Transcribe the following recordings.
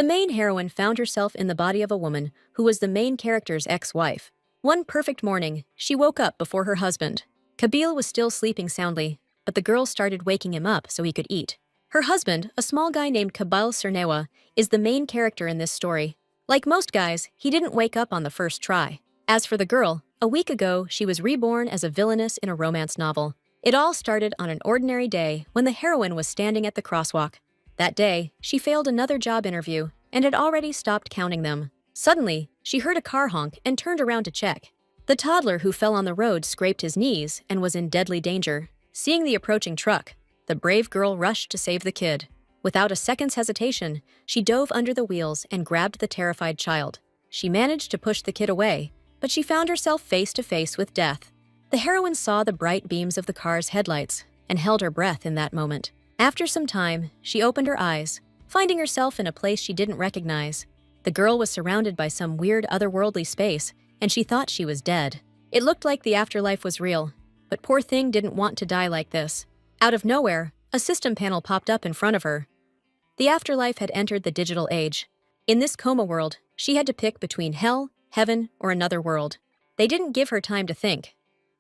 The main heroine found herself in the body of a woman who was the main character's ex-wife. One perfect morning, she woke up before her husband. Kabil was still sleeping soundly, but the girl started waking him up so he could eat. Her husband, a small guy named Kabil Cernewa, is the main character in this story. Like most guys, he didn't wake up on the first try. As for the girl, a week ago, she was reborn as a villainess in a romance novel. It all started on an ordinary day when the heroine was standing at the crosswalk. That day, she failed another job interview and had already stopped counting them. Suddenly, she heard a car honk and turned around to check. The toddler who fell on the road scraped his knees and was in deadly danger. Seeing the approaching truck, the brave girl rushed to save the kid. Without a second's hesitation, she dove under the wheels and grabbed the terrified child. She managed to push the kid away, but she found herself face to face with death. The heroine saw the bright beams of the car's headlights and held her breath in that moment. After some time, she opened her eyes, finding herself in a place she didn't recognize. The girl was surrounded by some weird otherworldly space, and she thought she was dead. It looked like the afterlife was real, but poor thing didn't want to die like this. Out of nowhere, a system panel popped up in front of her. The afterlife had entered the digital age. In this coma world, she had to pick between hell, heaven, or another world. They didn't give her time to think.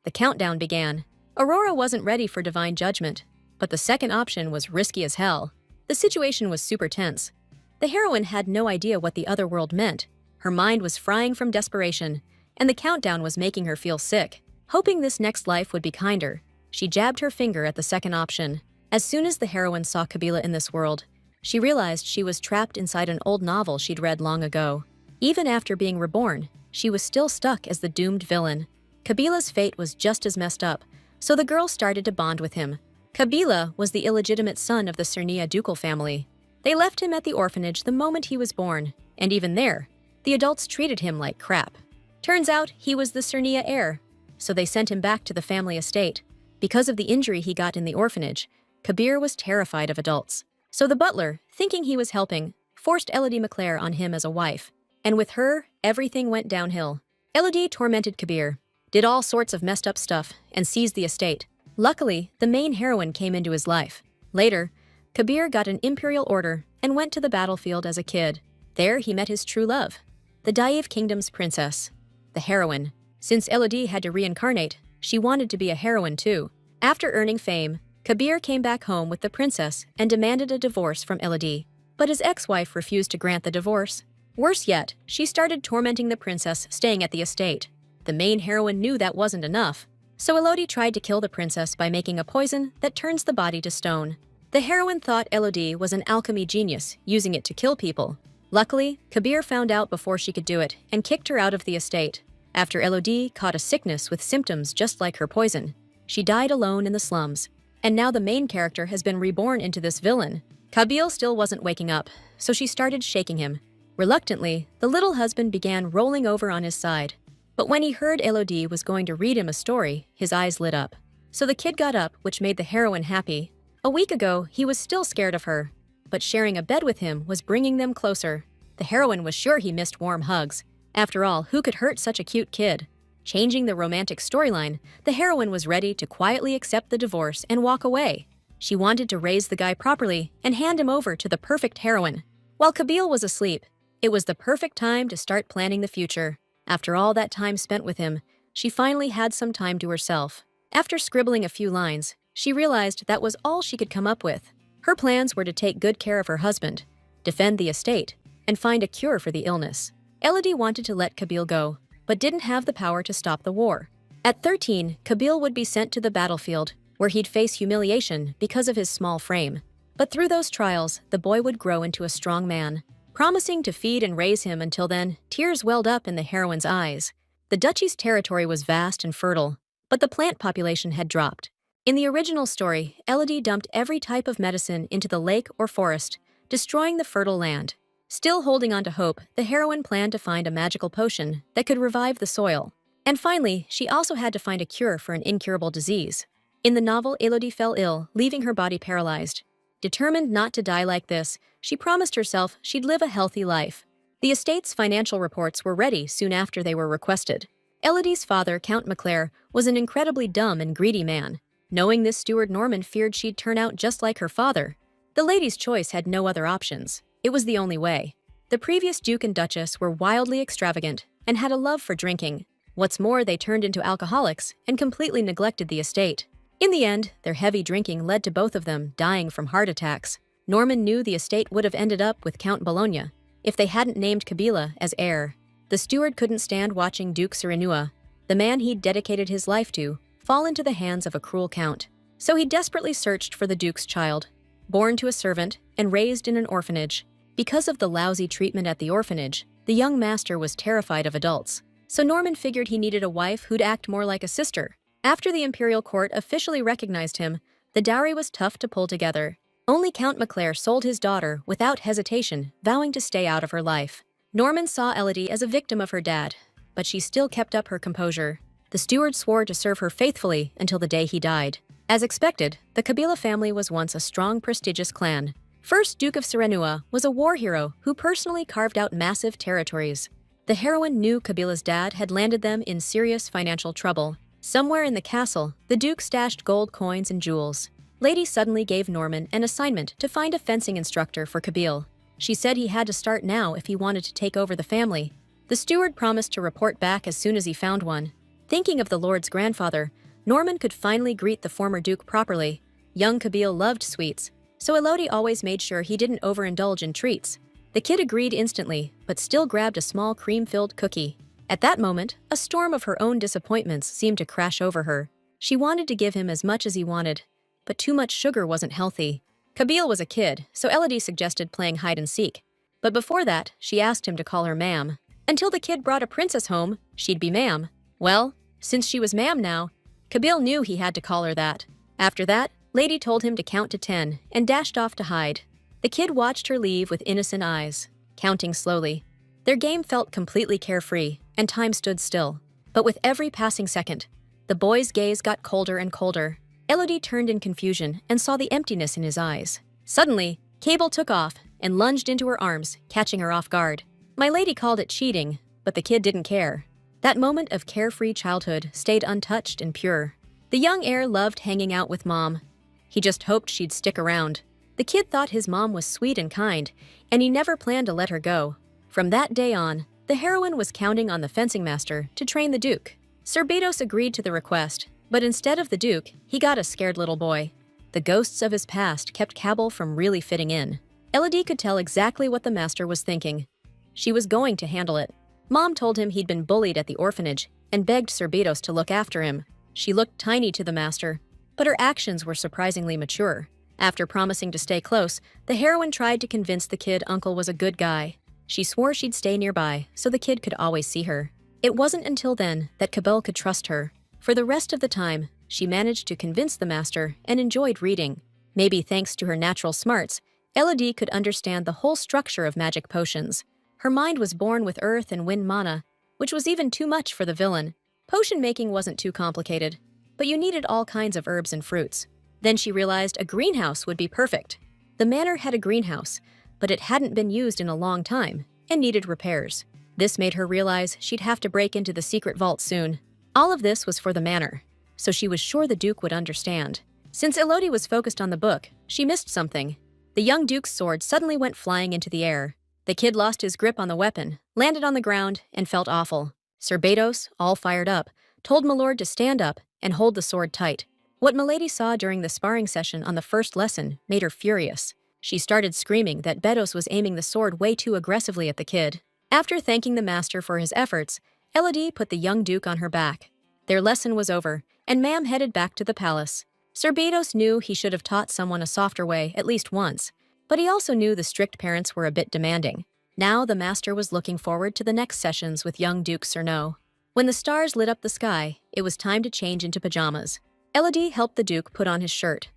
The countdown began. Aurora wasn't ready for divine judgment, but the second option was risky as hell. The situation was super tense. The heroine had no idea what the other world meant. Her mind was frying from desperation, and the countdown was making her feel sick. Hoping this next life would be kinder, she jabbed her finger at the second option. As soon as the heroine saw Kabila in this world, she realized she was trapped inside an old novel she'd read long ago. Even after being reborn, she was still stuck as the doomed villain. Kabila's fate was just as messed up, so the girl started to bond with him. Kabila was the illegitimate son of the Cernia ducal family. They left him at the orphanage the moment he was born, and even there, the adults treated him like crap. Turns out he was the Cernia heir, so they sent him back to the family estate. Because of the injury he got in the orphanage, Kabir was terrified of adults. So the butler, thinking he was helping, forced Elodie McClare on him as a wife. And with her, everything went downhill. Elodie tormented Kabir, did all sorts of messed up stuff, and seized the estate. Luckily, the main heroine came into his life. Later, Kabir got an imperial order and went to the battlefield as a kid. There he met his true love, the Daiv Kingdom's princess, the heroine. Since Elodie had to reincarnate, she wanted to be a heroine too. After earning fame, Kabir came back home with the princess and demanded a divorce from Elodie. But his ex-wife refused to grant the divorce. Worse yet, she started tormenting the princess staying at the estate. The main heroine knew that wasn't enough, so Elodie tried to kill the princess by making a poison that turns the body to stone. The heroine thought Elodie was an alchemy genius, using it to kill people. Luckily, Kabir found out before she could do it and kicked her out of the estate. After Elodie caught a sickness with symptoms just like her poison, she died alone in the slums. And now the main character has been reborn into this villain. Kabil still wasn't waking up, so she started shaking him. Reluctantly, the little husband began rolling over on his side. But when he heard Elodie was going to read him a story, his eyes lit up. So the kid got up, which made the heroine happy. A week ago, he was still scared of her, but sharing a bed with him was bringing them closer. The heroine was sure he missed warm hugs. After all, who could hurt such a cute kid? Changing the romantic storyline, the heroine was ready to quietly accept the divorce and walk away. She wanted to raise the guy properly and hand him over to the perfect heroine. While Kabil was asleep, it was the perfect time to start planning the future. After all that time spent with him, she finally had some time to herself. After scribbling a few lines, she realized that was all she could come up with. Her plans were to take good care of her husband, defend the estate, and find a cure for the illness. Elodie wanted to let Kabil go, but didn't have the power to stop the war. At 13, Kabil would be sent to the battlefield, where he'd face humiliation because of his small frame. But through those trials, the boy would grow into a strong man. Promising to feed and raise him until then, tears welled up in the heroine's eyes. The duchy's territory was vast and fertile, but the plant population had dropped. In the original story, Elodie dumped every type of medicine into the lake or forest, destroying the fertile land. Still holding on to hope, the heroine planned to find a magical potion that could revive the soil. And finally, she also had to find a cure for an incurable disease. In the novel, Elodie fell ill, leaving her body paralyzed. Determined not to die like this, she promised herself she'd live a healthy life. The estate's financial reports were ready soon after they were requested. Elodie's father, Count McClare, was an incredibly dumb and greedy man. Knowing this, Steward Norman feared she'd turn out just like her father. The lady's choice had no other options. It was the only way. The previous Duke and Duchess were wildly extravagant and had a love for drinking. What's more, they turned into alcoholics and completely neglected the estate. In the end, their heavy drinking led to both of them dying from heart attacks. Norman knew the estate would have ended up with Count Bologna if they hadn't named Kabila as heir. The steward couldn't stand watching Duke Serenua, the man he'd dedicated his life to, fall into the hands of a cruel count. So he desperately searched for the Duke's child, born to a servant and raised in an orphanage. Because of the lousy treatment at the orphanage, the young master was terrified of adults. So Norman figured he needed a wife who'd act more like a sister. After the imperial court officially recognized him, the dowry was tough to pull together. Only Count Maclair sold his daughter without hesitation, vowing to stay out of her life. Norman saw Elodie as a victim of her dad, but she still kept up her composure. The steward swore to serve her faithfully until the day he died. As expected, the Kabila family was once a strong, prestigious clan. First Duke of Serenua was a war hero who personally carved out massive territories. The heroine knew Kabila's dad had landed them in serious financial trouble. Somewhere in the castle, the Duke stashed gold coins and jewels. Lady suddenly gave Norman an assignment to find a fencing instructor for Kabil. She said he had to start now if he wanted to take over the family. The steward promised to report back as soon as he found one. Thinking of the Lord's grandfather, Norman could finally greet the former Duke properly. Young Kabil loved sweets, so Elodie always made sure he didn't overindulge in treats. The kid agreed instantly, but still grabbed a small cream-filled cookie. At that moment, a storm of her own disappointments seemed to crash over her. She wanted to give him as much as he wanted, but too much sugar wasn't healthy. Kabil was a kid, so Elodie suggested playing hide-and-seek. But before that, she asked him to call her ma'am. Until the kid brought a princess home, she'd be ma'am. Well, since she was ma'am now, Kabil knew he had to call her that. After that, Lady told him to count to 10 and dashed off to hide. The kid watched her leave with innocent eyes, counting slowly. Their game felt completely carefree, and time stood still. But with every passing second, the boy's gaze got colder and colder. Elodie turned in confusion and saw the emptiness in his eyes. Suddenly, Cable took off and lunged into her arms, catching her off guard. My lady called it cheating, but the kid didn't care. That moment of carefree childhood stayed untouched and pure. The young heir loved hanging out with Mom. He just hoped she'd stick around. The kid thought his mom was sweet and kind, and he never planned to let her go. From that day on, the heroine was counting on the fencing master to train the Duke. Sir Betos agreed to the request, but instead of the Duke, he got a scared little boy. The ghosts of his past kept Cabell from really fitting in. Elodie could tell exactly what the master was thinking. She was going to handle it. Mom told him he'd been bullied at the orphanage and begged Sir Betos to look after him. She looked tiny to the master, but her actions were surprisingly mature. After promising to stay close, the heroine tried to convince the kid Uncle was a good guy. She swore she'd stay nearby so the kid could always see her. It wasn't until then that Cabell could trust her. For the rest of the time, she managed to convince the master and enjoyed reading. Maybe thanks to her natural smarts, Elodie could understand the whole structure of magic potions. Her mind was born with earth and wind mana, which was even too much for the villain. Potion making wasn't too complicated, but you needed all kinds of herbs and fruits. Then she realized a greenhouse would be perfect. The manor had a greenhouse, but it hadn't been used in a long time and needed repairs. This made her realize she'd have to break into the secret vault soon. All of this was for the manor, so she was sure the Duke would understand. Since Elodie was focused on the book, she missed something. The young Duke's sword suddenly went flying into the air. The kid lost his grip on the weapon, landed on the ground, and felt awful. Sir Betos, all fired up, told Milord to stand up and hold the sword tight. What Milady saw during the sparring session on the first lesson made her furious. She started screaming that Betos was aiming the sword way too aggressively at the kid. After thanking the master for his efforts, Elodie put the young Duke on her back. Their lesson was over, and Ma'am headed back to the palace. Sir Betos knew he should have taught someone a softer way at least once, but he also knew the strict parents were a bit demanding. Now the master was looking forward to the next sessions with young Duke Cerno. When the stars lit up the sky, it was time to change into pajamas. Elodie helped the Duke put on his shirt.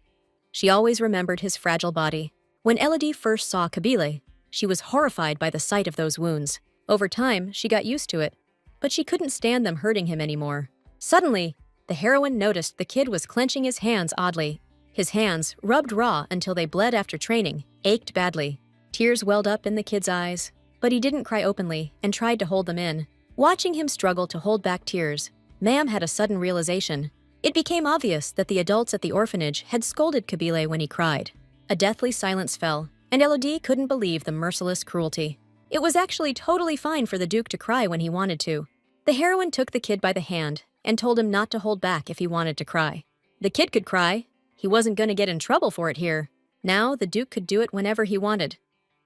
She always remembered his fragile body. When Elodie first saw Kabile, she was horrified by the sight of those wounds. Over time, she got used to it, but she couldn't stand them hurting him anymore. Suddenly, the heroine noticed the kid was clenching his hands oddly. His hands, rubbed raw until they bled after training, ached badly. Tears welled up in the kid's eyes, but he didn't cry openly and tried to hold them in. Watching him struggle to hold back tears, Ma'am had a sudden realization. It became obvious that the adults at the orphanage had scolded Kabile when he cried. A deathly silence fell, and Elodie couldn't believe the merciless cruelty. It was actually totally fine for the Duke to cry when he wanted to. The heroine took the kid by the hand and told him not to hold back if he wanted to cry. The kid could cry. He wasn't going to get in trouble for it here. Now, the Duke could do it whenever he wanted.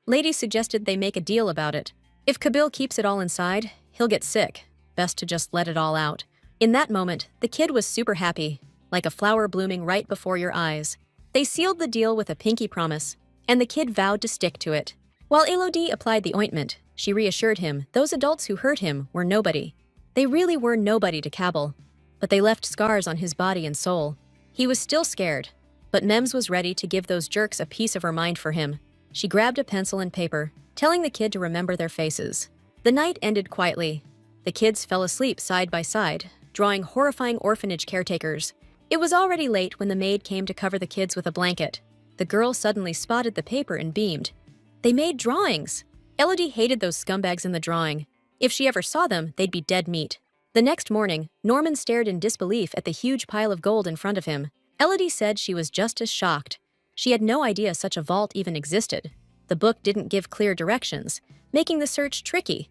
Lady suggested they make a deal about it. If Kabil keeps it all inside, he'll get sick. Best to just let it all out. In that moment, the kid was super happy, like a flower blooming right before your eyes. They sealed the deal with a pinky promise, and the kid vowed to stick to it. While Elodie applied the ointment, she reassured him those adults who hurt him were nobody. They really were nobody to Kabil, but they left scars on his body and soul. He was still scared, but Mems was ready to give those jerks a piece of her mind for him. She grabbed a pencil and paper, telling the kid to remember their faces. The night ended quietly. The kids fell asleep side by side, drawing horrifying orphanage caretakers. It was already late when the maid came to cover the kids with a blanket. The girl suddenly spotted the paper and beamed. They made drawings! Elodie hated those scumbags in the drawing. If she ever saw them, they'd be dead meat. The next morning, Norman stared in disbelief at the huge pile of gold in front of him. Elodie said she was just as shocked. She had no idea such a vault even existed. The book didn't give clear directions, making the search tricky.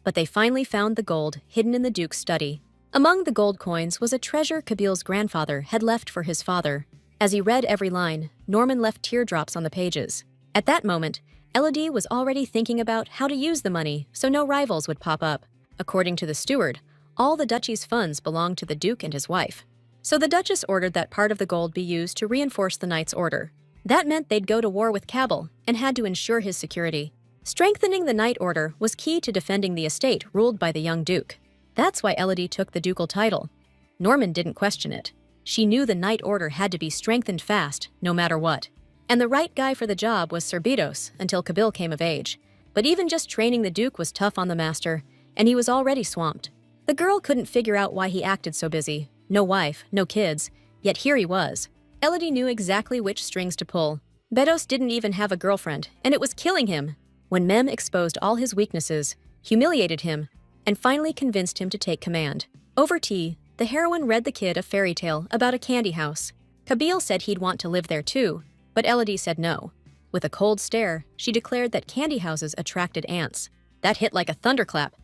But they finally found the gold hidden in the Duke's study. Among the gold coins was a treasure Kabil's grandfather had left for his father. As he read every line, Norman left teardrops on the pages. At that moment, Elodie was already thinking about how to use the money so no rivals would pop up. According to the steward, all the duchy's funds belonged to the Duke and his wife. So the Duchess ordered that part of the gold be used to reinforce the knight's order. That meant they'd go to war with Kabil and had to ensure his security. Strengthening the knight order was key to defending the estate ruled by the young Duke. That's why Elodie took the ducal title. Norman didn't question it. She knew the knight order had to be strengthened fast, no matter what. And the right guy for the job was Serbitos until Kabil came of age. But even just training the Duke was tough on the master, and he was already swamped. The girl couldn't figure out why he acted so busy. No wife, no kids, yet here he was. Elodie knew exactly which strings to pull. Bedos didn't even have a girlfriend, and it was killing him. When Mem exposed all his weaknesses, humiliated him, and finally convinced him to take command. Over tea, the heroine read the kid a fairy tale about a candy house. Kabil said he'd want to live there too, but Elodie said no. With a cold stare, she declared that candy houses attracted ants. That hit like a thunderclap.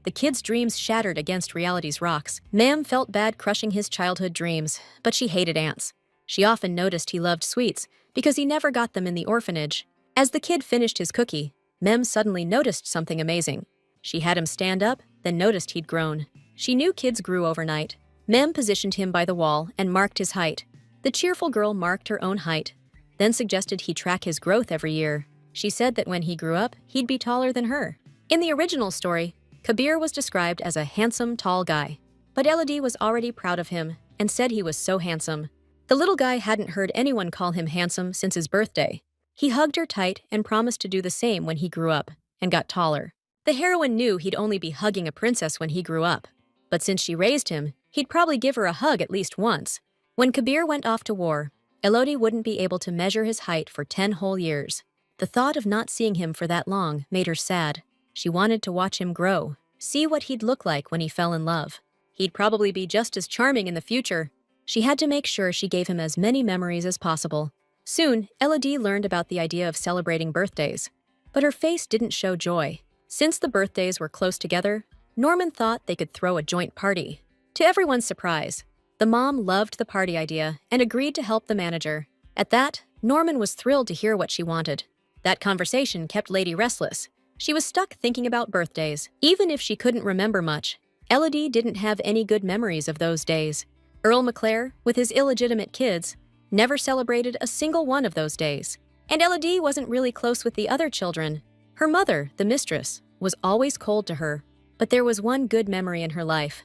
The kid's dreams shattered against reality's rocks. Mem felt bad crushing his childhood dreams, but she hated ants. She often noticed he loved sweets because he never got them in the orphanage. As the kid finished his cookie, Mem suddenly noticed something amazing. She had him stand up, then noticed he'd grown. She knew kids grew overnight. Mem positioned him by the wall and marked his height. The cheerful girl marked her own height, then suggested he track his growth every year. She said that when he grew up, he'd be taller than her. In the original story, Kabir was described as a handsome, tall guy. But Elodie was already proud of him and said he was so handsome. The little guy hadn't heard anyone call him handsome since his birthday. He hugged her tight and promised to do the same when he grew up and got taller. The heroine knew he'd only be hugging a princess when he grew up. But since she raised him, he'd probably give her a hug at least once. When Kabir went off to war, Elodie wouldn't be able to measure his height for 10 whole years. The thought of not seeing him for that long made her sad. She wanted to watch him grow, see what he'd look like when he fell in love. He'd probably be just as charming in the future. She had to make sure she gave him as many memories as possible. Soon, Elodie learned about the idea of celebrating birthdays. But her face didn't show joy. Since the birthdays were close together, Norman thought they could throw a joint party. To everyone's surprise, the mom loved the party idea and agreed to help the manager. At that, Norman was thrilled to hear what she wanted. That conversation kept Lady restless. She was stuck thinking about birthdays. Even if she couldn't remember much, Elodie didn't have any good memories of those days. Earl McClare, with his illegitimate kids, never celebrated a single one of those days. And Elodie wasn't really close with the other children. Her mother, the mistress, was always cold to her. But there was one good memory in her life.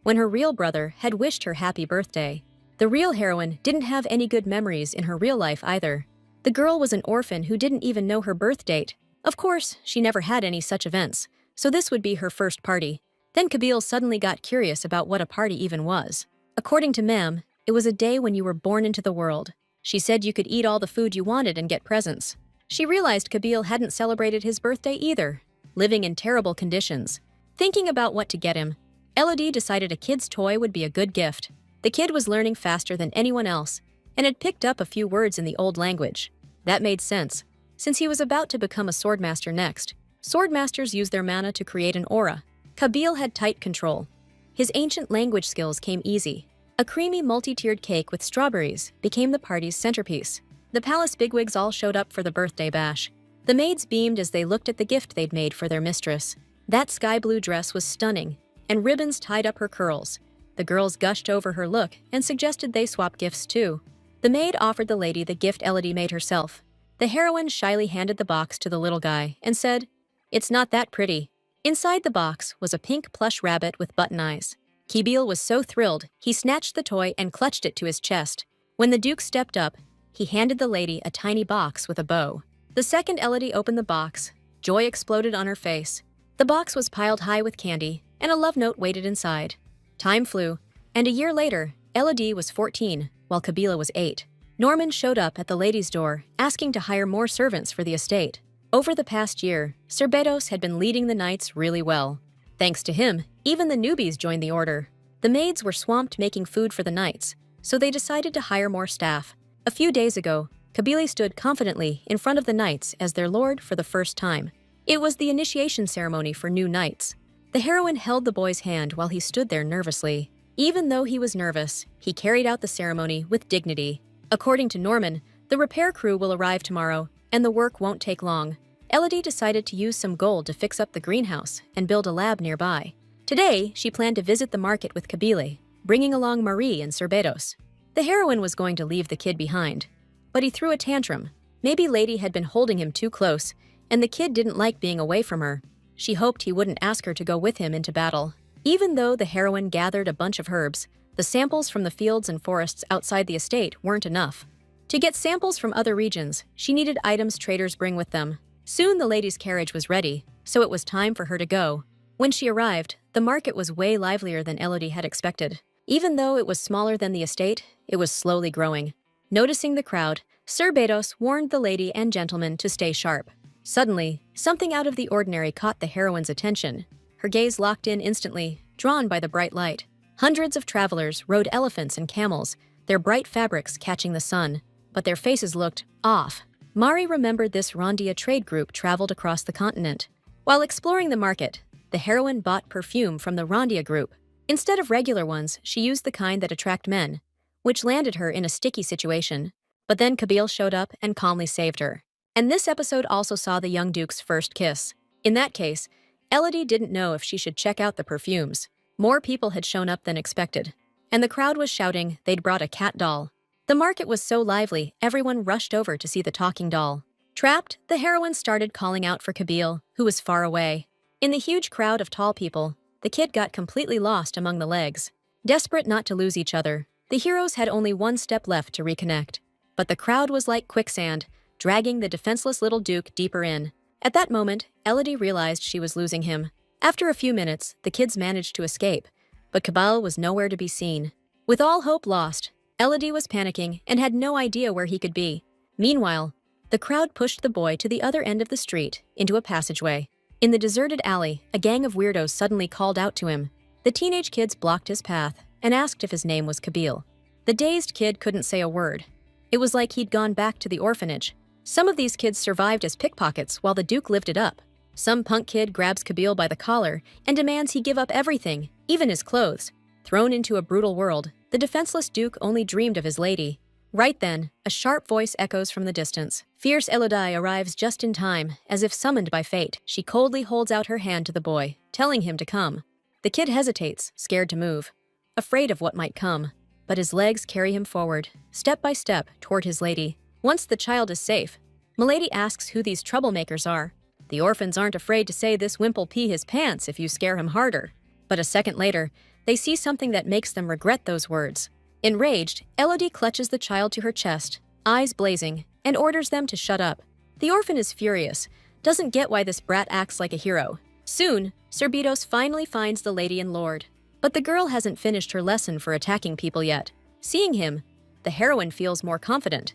When her real brother had wished her happy birthday. The real heroine didn't have any good memories in her real life either. The girl was an orphan who didn't even know her birth date. Of course, she never had any such events, so this would be her first party. Then Kabil suddenly got curious about what a party even was. According to Mem, it was a day when you were born into the world. She said you could eat all the food you wanted and get presents. She realized Kabil hadn't celebrated his birthday either, living in terrible conditions. Thinking about what to get him, Elodie decided a kid's toy would be a good gift. The kid was learning faster than anyone else and had picked up a few words in the old language. That made sense, since he was about to become a swordmaster next. Swordmasters use their mana to create an aura. Kabil had tight control. His ancient language skills came easy. A creamy multi-tiered cake with strawberries became the party's centerpiece. The palace bigwigs all showed up for the birthday bash. The maids beamed as they looked at the gift they'd made for their mistress. That sky blue dress was stunning, and ribbons tied up her curls. The girls gushed over her look and suggested they swap gifts too. The maid offered the lady the gift Elodie made herself. The heroine shyly handed the box to the little guy and said, "It's not that pretty." Inside the box was a pink plush rabbit with button eyes. Kabil was so thrilled, he snatched the toy and clutched it to his chest. When the Duke stepped up, he handed the lady a tiny box with a bow. The second Elodie opened the box, joy exploded on her face. The box was piled high with candy, and a love note waited inside. Time flew, and a year later, Elodie was 14, while Kabila was 8. Norman showed up at the lady's door, asking to hire more servants for the estate. Over the past year, Sir Bedos had been leading the knights really well. Thanks to him, even the newbies joined the order. The maids were swamped making food for the knights, so they decided to hire more staff. A few days ago, Kabili stood confidently in front of the knights as their lord for the first time. It was the initiation ceremony for new knights. The heroine held the boy's hand while he stood there nervously. Even though he was nervous, he carried out the ceremony with dignity. According to Norman, the repair crew will arrive tomorrow, and the work won't take long. Elodie decided to use some gold to fix up the greenhouse and build a lab nearby. Today, she planned to visit the market with Kabile, bringing along Marie and Sir Bedos. The heroine was going to leave the kid behind, but he threw a tantrum. Maybe Lady had been holding him too close, and the kid didn't like being away from her. She hoped he wouldn't ask her to go with him into battle. Even though the heroine gathered a bunch of herbs, the samples from the fields and forests outside the estate weren't enough. To get samples from other regions, she needed items traders bring with them. Soon the lady's carriage was ready, so it was time for her to go. When she arrived, the market was way livelier than Elodie had expected. Even though it was smaller than the estate, it was slowly growing. Noticing the crowd, Sir Bedos warned the lady and gentleman to stay sharp. Suddenly, something out of the ordinary caught the heroine's attention. Her gaze locked in instantly, drawn by the bright light. Hundreds of travelers rode elephants and camels, their bright fabrics catching the sun, but their faces looked off. Mari remembered this Rondia trade group traveled across the continent. While exploring the market, the heroine bought perfume from the Rondia group. Instead of regular ones, she used the kind that attract men, which landed her in a sticky situation. But then Kabil showed up and calmly saved her. And this episode also saw the young Duke's first kiss. In that case, Elodie didn't know if she should check out the perfumes. More people had shown up than expected, and the crowd was shouting they'd brought a cat doll. The market was so lively, everyone rushed over to see the talking doll. Trapped, the heroine started calling out for Kabil, who was far away. In the huge crowd of tall people, the kid got completely lost among the legs. Desperate not to lose each other, the heroes had only one step left to reconnect. But the crowd was like quicksand, dragging the defenseless little Duke deeper in. At that moment, Elodie realized she was losing him. After a few minutes, the kids managed to escape, but Kabal was nowhere to be seen. With all hope lost, Elodie was panicking and had no idea where he could be. Meanwhile, the crowd pushed the boy to the other end of the street, into a passageway. In the deserted alley, a gang of weirdos suddenly called out to him. The teenage kids blocked his path and asked if his name was Kabil. The dazed kid couldn't say a word. It was like he'd gone back to the orphanage. Some of these kids survived as pickpockets while the Duke lived it up. Some punk kid grabs Kabil by the collar and demands he give up everything, even his clothes. Thrown into a brutal world, the defenseless Duke only dreamed of his lady. Right then, a sharp voice echoes from the distance. Fierce Elodie arrives just in time, as if summoned by fate. She coldly holds out her hand to the boy, telling him to come. The kid hesitates, scared to move, afraid of what might come. But his legs carry him forward, step by step, toward his lady. Once the child is safe, Milady asks who these troublemakers are. The orphans aren't afraid to say this wimp'll pee his pants if you scare him harder. But a second later, they see something that makes them regret those words. Enraged, Elodie clutches the child to her chest, eyes blazing, and orders them to shut up. The orphan is furious, doesn't get why this brat acts like a hero. Soon, Sir Bedos finally finds the lady and lord. But the girl hasn't finished her lesson for attacking people yet. Seeing him, the heroine feels more confident.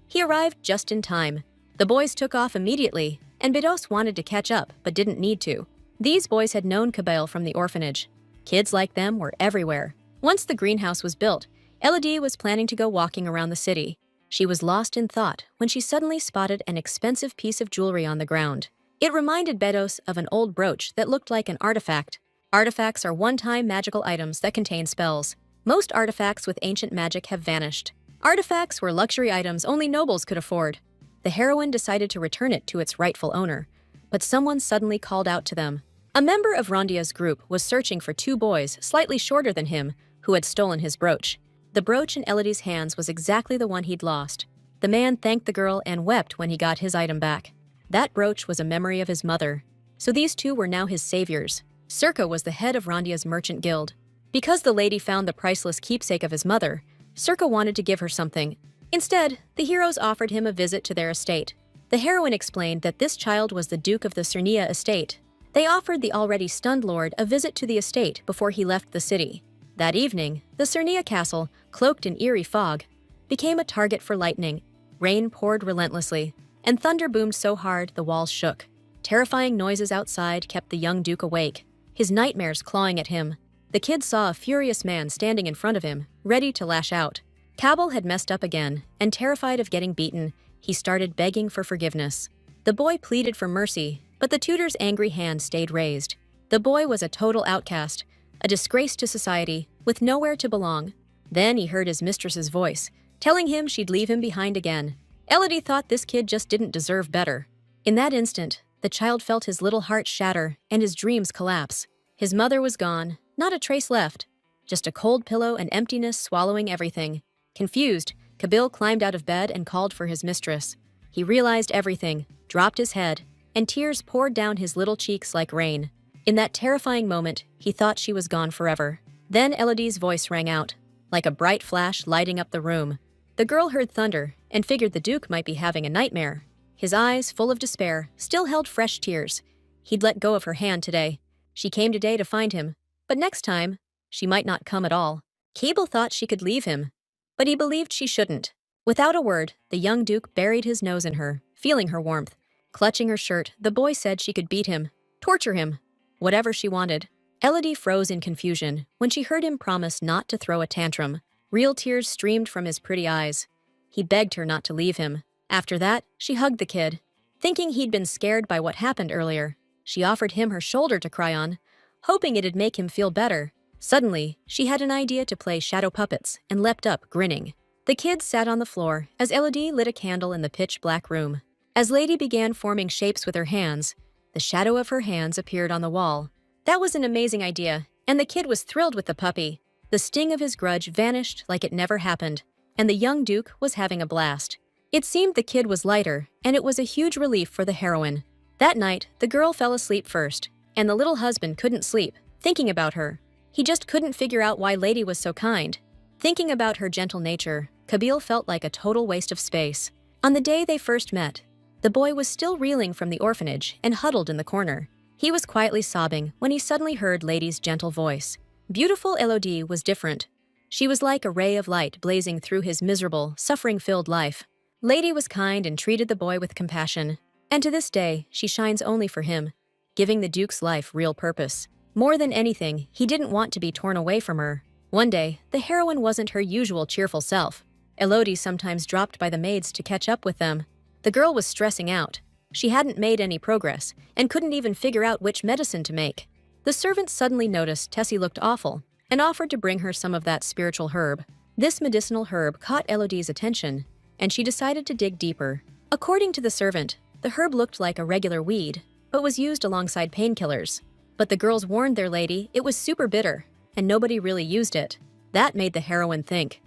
He arrived just in time. The boys took off immediately, and Bedos wanted to catch up but didn't need to. These boys had known Kabil from the orphanage. Kids like them were everywhere. Once the greenhouse was built, Elodie was planning to go walking around the city. She was lost in thought when she suddenly spotted an expensive piece of jewelry on the ground. It reminded Bedos of an old brooch that looked like an artifact. Artifacts are one-time magical items that contain spells. Most artifacts with ancient magic have vanished. Artifacts were luxury items only nobles could afford. The heroine decided to return it to its rightful owner, but someone suddenly called out to them. A member of Rondia's group was searching for two boys slightly shorter than him who had stolen his brooch. The brooch in Elodie's hands was exactly the one he'd lost. The man thanked the girl and wept when he got his item back. That brooch was a memory of his mother, so these two were now his saviors. Circa was the head of Rondia's merchant guild. Because the lady found the priceless keepsake of his mother, Circa wanted to give her something. Instead, the heroes offered him a visit to their estate. The heroine explained that this child was the Duke of the Cernia estate. They offered the already stunned lord a visit to the estate before he left the city. That evening, the Cernia castle, cloaked in eerie fog, became a target for lightning. Rain poured relentlessly, and thunder boomed so hard the walls shook. Terrifying noises outside kept the young duke awake, his nightmares clawing at him. The kid saw a furious man standing in front of him, ready to lash out. Cabal had messed up again, and terrified of getting beaten, he started begging for forgiveness. The boy pleaded for mercy, but the tutor's angry hand stayed raised. The boy was a total outcast, a disgrace to society, with nowhere to belong. Then he heard his mistress's voice, telling him she'd leave him behind again. Elodie thought this kid just didn't deserve better. In that instant, the child felt his little heart shatter and his dreams collapse. His mother was gone, not a trace left, just a cold pillow and emptiness swallowing everything. Confused, Kabil climbed out of bed and called for his mistress. He realized everything, dropped his head, and tears poured down his little cheeks like rain. In that terrifying moment, he thought she was gone forever. Then Elodie's voice rang out, like a bright flash lighting up the room. The girl heard thunder and figured the Duke might be having a nightmare. His eyes, full of despair, still held fresh tears. He'd let go of her hand today. She came today to find him, but next time, she might not come at all. Cable thought she could leave him, but he believed she shouldn't. Without a word, the young Duke buried his nose in her, feeling her warmth. Clutching her shirt, the boy said she could beat him, torture him, whatever she wanted. Elodie froze in confusion when she heard him promise not to throw a tantrum. Real tears streamed from his pretty eyes. He begged her not to leave him. After that, she hugged the kid. Thinking he'd been scared by what happened earlier, she offered him her shoulder to cry on, hoping it'd make him feel better. Suddenly, she had an idea to play shadow puppets and leapt up, grinning. The kids sat on the floor as Elodie lit a candle in the pitch-black room. As Lady began forming shapes with her hands, the shadow of her hands appeared on the wall. That was an amazing idea, and the kid was thrilled with the puppy. The sting of his grudge vanished like it never happened, and the young Duke was having a blast. It seemed the kid was lighter, and it was a huge relief for the heroine. That night, the girl fell asleep first, and the little husband couldn't sleep, thinking about her. He just couldn't figure out why Lady was so kind. Thinking about her gentle nature, Kabil felt like a total waste of space. On the day they first met, the boy was still reeling from the orphanage and huddled in the corner. He was quietly sobbing when he suddenly heard Lady's gentle voice. Beautiful Elodie was different. She was like a ray of light blazing through his miserable, suffering-filled life. Lady was kind and treated the boy with compassion. And to this day, she shines only for him, giving the Duke's life real purpose. More than anything, he didn't want to be torn away from her. One day, the heroine wasn't her usual cheerful self. Elodie sometimes dropped by the maids to catch up with them. The girl was stressing out. She hadn't made any progress and couldn't even figure out which medicine to make. The servant suddenly noticed Tessie looked awful and offered to bring her some of that spiritual herb. This medicinal herb caught Elodie's attention, and she decided to dig deeper. According to the servant, the herb looked like a regular weed, but was used alongside painkillers. But the girls warned their lady it was super bitter, and nobody really used it. That made the heroine think.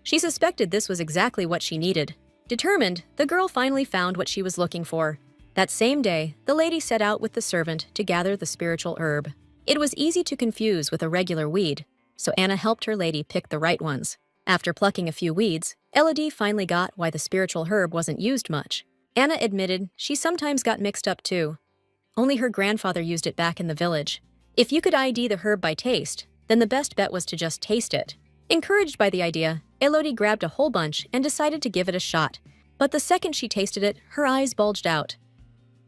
She suspected this was exactly what she needed. Determined, the girl finally found what she was looking for. That same day, the lady set out with the servant to gather the spiritual herb. It was easy to confuse with a regular weed, so Anna helped her lady pick the right ones. After plucking a few weeds, Elodie finally got why the spiritual herb wasn't used much. Anna admitted she sometimes got mixed up too. Only her grandfather used it back in the village. If you could ID the herb by taste, then the best bet was to just taste it. Encouraged by the idea, Elodie grabbed a whole bunch and decided to give it a shot. But the second she tasted it, her eyes bulged out.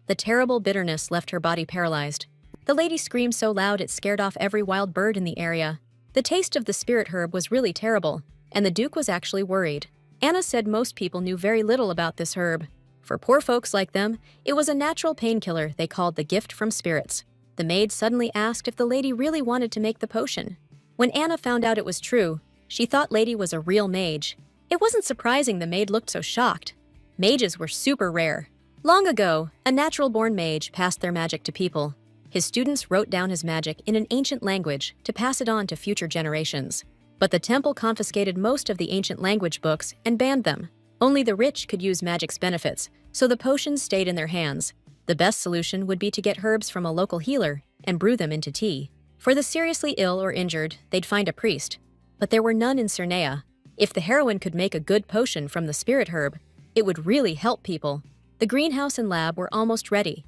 The terrible bitterness left her body paralyzed. The lady screamed so loud it scared off every wild bird in the area. The taste of the spirit herb was really terrible, and the Duke was actually worried. Anna said most people knew very little about this herb. For poor folks like them, it was a natural painkiller they called the gift from spirits. The maid suddenly asked if the lady really wanted to make the potion. When Anna found out it was true, she thought Lady was a real mage. It wasn't surprising the maid looked so shocked. Mages were super rare. Long ago, a natural-born mage passed their magic to people. His students wrote down his magic in an ancient language to pass it on to future generations. But the temple confiscated most of the ancient language books and banned them. Only the rich could use magic's benefits, so the potions stayed in their hands. The best solution would be to get herbs from a local healer and brew them into tea. For the seriously ill or injured, they'd find a priest. But there were none in Cernea. If the heroine could make a good potion from the spirit herb, it would really help people. The greenhouse and lab were almost ready.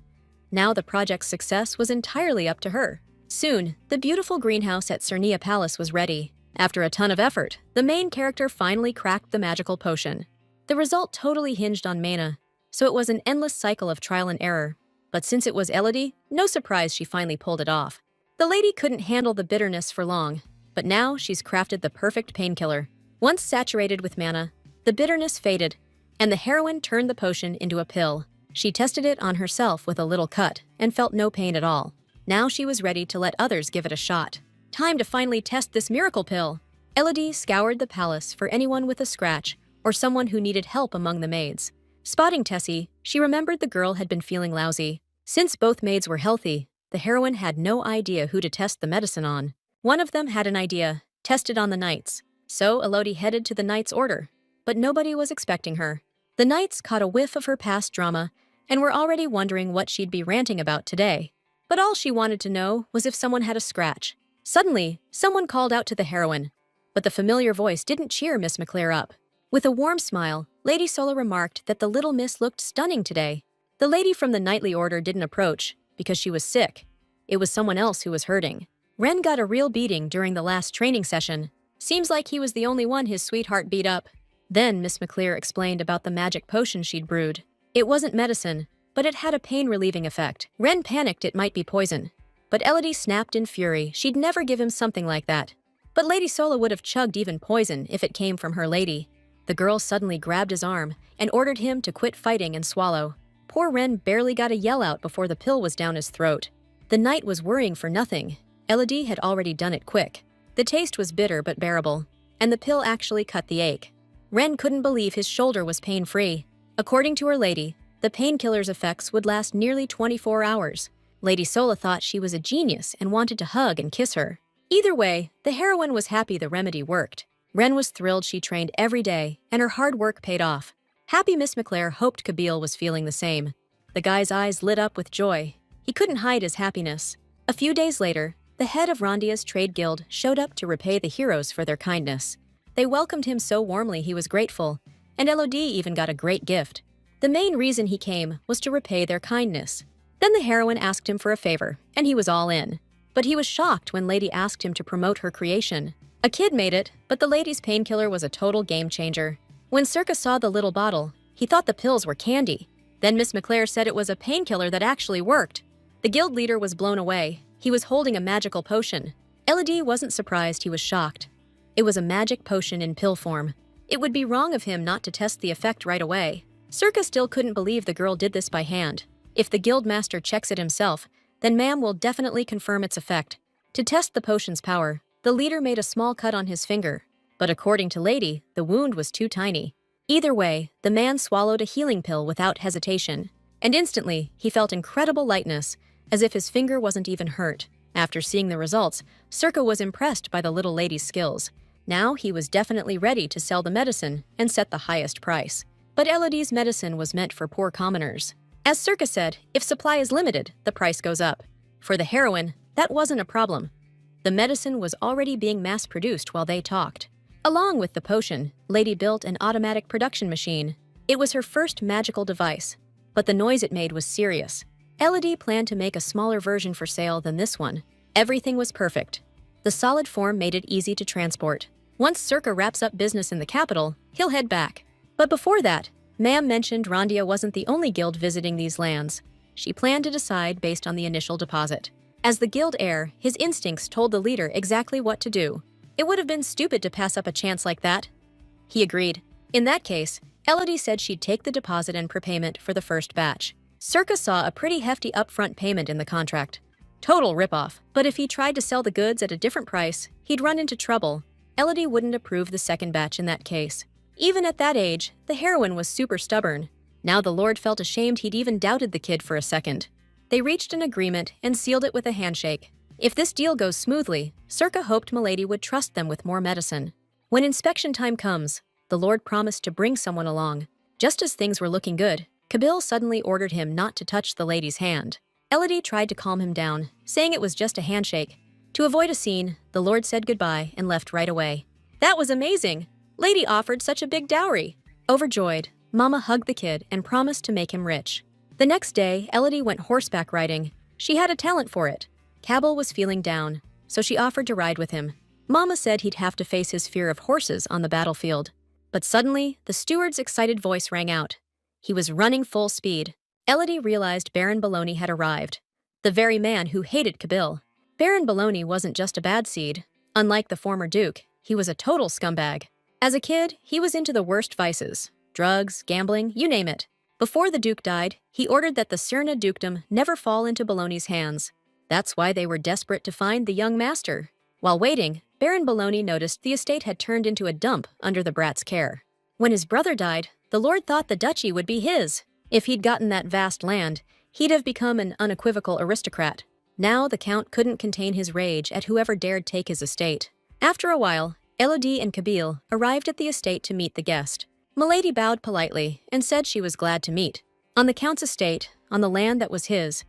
Now the project's success was entirely up to her. Soon, the beautiful greenhouse at Cernea Palace was ready. After a ton of effort, the main character finally cracked the magical potion. The result totally hinged on Mana, so it was an endless cycle of trial and error. But since it was Elodie, no surprise she finally pulled it off. The lady couldn't handle the bitterness for long, but now she's crafted the perfect painkiller. Once saturated with mana, the bitterness faded, and the heroine turned the potion into a pill. She tested it on herself with a little cut and felt no pain at all. Now she was ready to let others give it a shot. Time to finally test this miracle pill. Elodie scoured the palace for anyone with a scratch or someone who needed help among the maids. Spotting Tessie, she remembered the girl had been feeling lousy. Since both maids were healthy, the heroine had no idea who to test the medicine on. One of them had an idea, test it on the knights. So Elodie headed to the knights' order, but nobody was expecting her. The knights caught a whiff of her past drama and were already wondering what she'd be ranting about today. But all she wanted to know was if someone had a scratch. Suddenly, someone called out to the heroine, but the familiar voice didn't cheer Miss McClare up. With a warm smile, Lady Sola remarked that the little miss looked stunning today. The lady from the knightly order didn't approach because she was sick. It was someone else who was hurting. Ren got a real beating during the last training session. Seems like he was the only one his sweetheart beat up. Then Miss McClare explained about the magic potion she'd brewed. It wasn't medicine, but it had a pain-relieving effect. Ren panicked it might be poison, but Elodie snapped in fury she'd never give him something like that. But Lady Sola would have chugged even poison if it came from her lady. The girl suddenly grabbed his arm and ordered him to quit fighting and swallow. Poor Ren barely got a yell out before the pill was down his throat. The knight was worrying for nothing. Elodie had already done it quick. The taste was bitter but bearable, and the pill actually cut the ache. Ren couldn't believe his shoulder was pain-free. According to her lady, the painkiller's effects would last nearly 24 hours. Lady Sola thought she was a genius and wanted to hug and kiss her. Either way, the heroine was happy the remedy worked. Ren was thrilled she trained every day, and her hard work paid off. Happy Miss McClare hoped Kabil was feeling the same. The guy's eyes lit up with joy. He couldn't hide his happiness. A few days later, the head of Rondia's trade guild showed up to repay the heroes for their kindness. They welcomed him so warmly he was grateful, and Elodie even got a great gift. The main reason he came was to repay their kindness. Then the heroine asked him for a favor, and he was all in. But he was shocked when Lady asked him to promote her creation. A kid made it, but the lady's painkiller was a total game changer. When Circus saw the little bottle, he thought the pills were candy. Then Miss McClare said it was a painkiller that actually worked. The guild leader was blown away. He was holding a magical potion. Elodie wasn't surprised, he was shocked. It was a magic potion in pill form. It would be wrong of him not to test the effect right away. Circus still couldn't believe the girl did this by hand. If the guild master checks it himself, then Ma'am will definitely confirm its effect. To test the potion's power, the leader made a small cut on his finger. But according to Lady, the wound was too tiny. Either way, the man swallowed a healing pill without hesitation. And instantly, he felt incredible lightness, as if his finger wasn't even hurt. After seeing the results, Circa was impressed by the little lady's skills. Now he was definitely ready to sell the medicine and set the highest price. But Elodie's medicine was meant for poor commoners. As Circa said, if supply is limited, the price goes up. For the heroine, that wasn't a problem. The medicine was already being mass-produced while they talked. Along with the potion, Lady built an automatic production machine. It was her first magical device, but the noise it made was serious. Elodie planned to make a smaller version for sale than this one. Everything was perfect. The solid form made it easy to transport. Once Circa wraps up business in the capital, he'll head back. But before that, Ma'am mentioned Rondia wasn't the only guild visiting these lands. She planned to decide based on the initial deposit. As the guild heir, his instincts told the leader exactly what to do. It would have been stupid to pass up a chance like that. He agreed. In that case, Elodie said she'd take the deposit and prepayment for the first batch. Circa saw a pretty hefty upfront payment in the contract. Total ripoff, but if he tried to sell the goods at a different price, he'd run into trouble. Elodie wouldn't approve the second batch in that case. Even at that age, the heroine was super stubborn. Now the Lord felt ashamed he'd even doubted the kid for a second. They reached an agreement and sealed it with a handshake. If this deal goes smoothly, Circa hoped Milady would trust them with more medicine. When inspection time comes, the Lord promised to bring someone along. Just as things were looking good, Kabil suddenly ordered him not to touch the lady's hand. Elodie tried to calm him down, saying it was just a handshake. To avoid a scene, the Lord said goodbye and left right away. That was amazing! Lady offered such a big dowry. Overjoyed, Mama hugged the kid and promised to make him rich. The next day, Elodie went horseback riding. She had a talent for it. Kabil was feeling down, so she offered to ride with him. Mama said he'd have to face his fear of horses on the battlefield. But suddenly, the steward's excited voice rang out. He was running full speed. Elodie realized Baron Bologna had arrived, the very man who hated Kabil. Baron Bologna wasn't just a bad seed. Unlike the former duke, he was a total scumbag. As a kid, he was into the worst vices. Drugs, gambling, you name it. Before the duke died, he ordered that the Cerna dukedom never fall into Bologna's hands. That's why they were desperate to find the young master. While waiting, Baron Bologna noticed the estate had turned into a dump under the brat's care. When his brother died, the Lord thought the duchy would be his. If he'd gotten that vast land, he'd have become an unequivocal aristocrat. Now the count couldn't contain his rage at whoever dared take his estate. After a while, Elodie and Kabil arrived at the estate to meet the guest. Milady bowed politely and said she was glad to meet. On the count's estate, on the land that was his,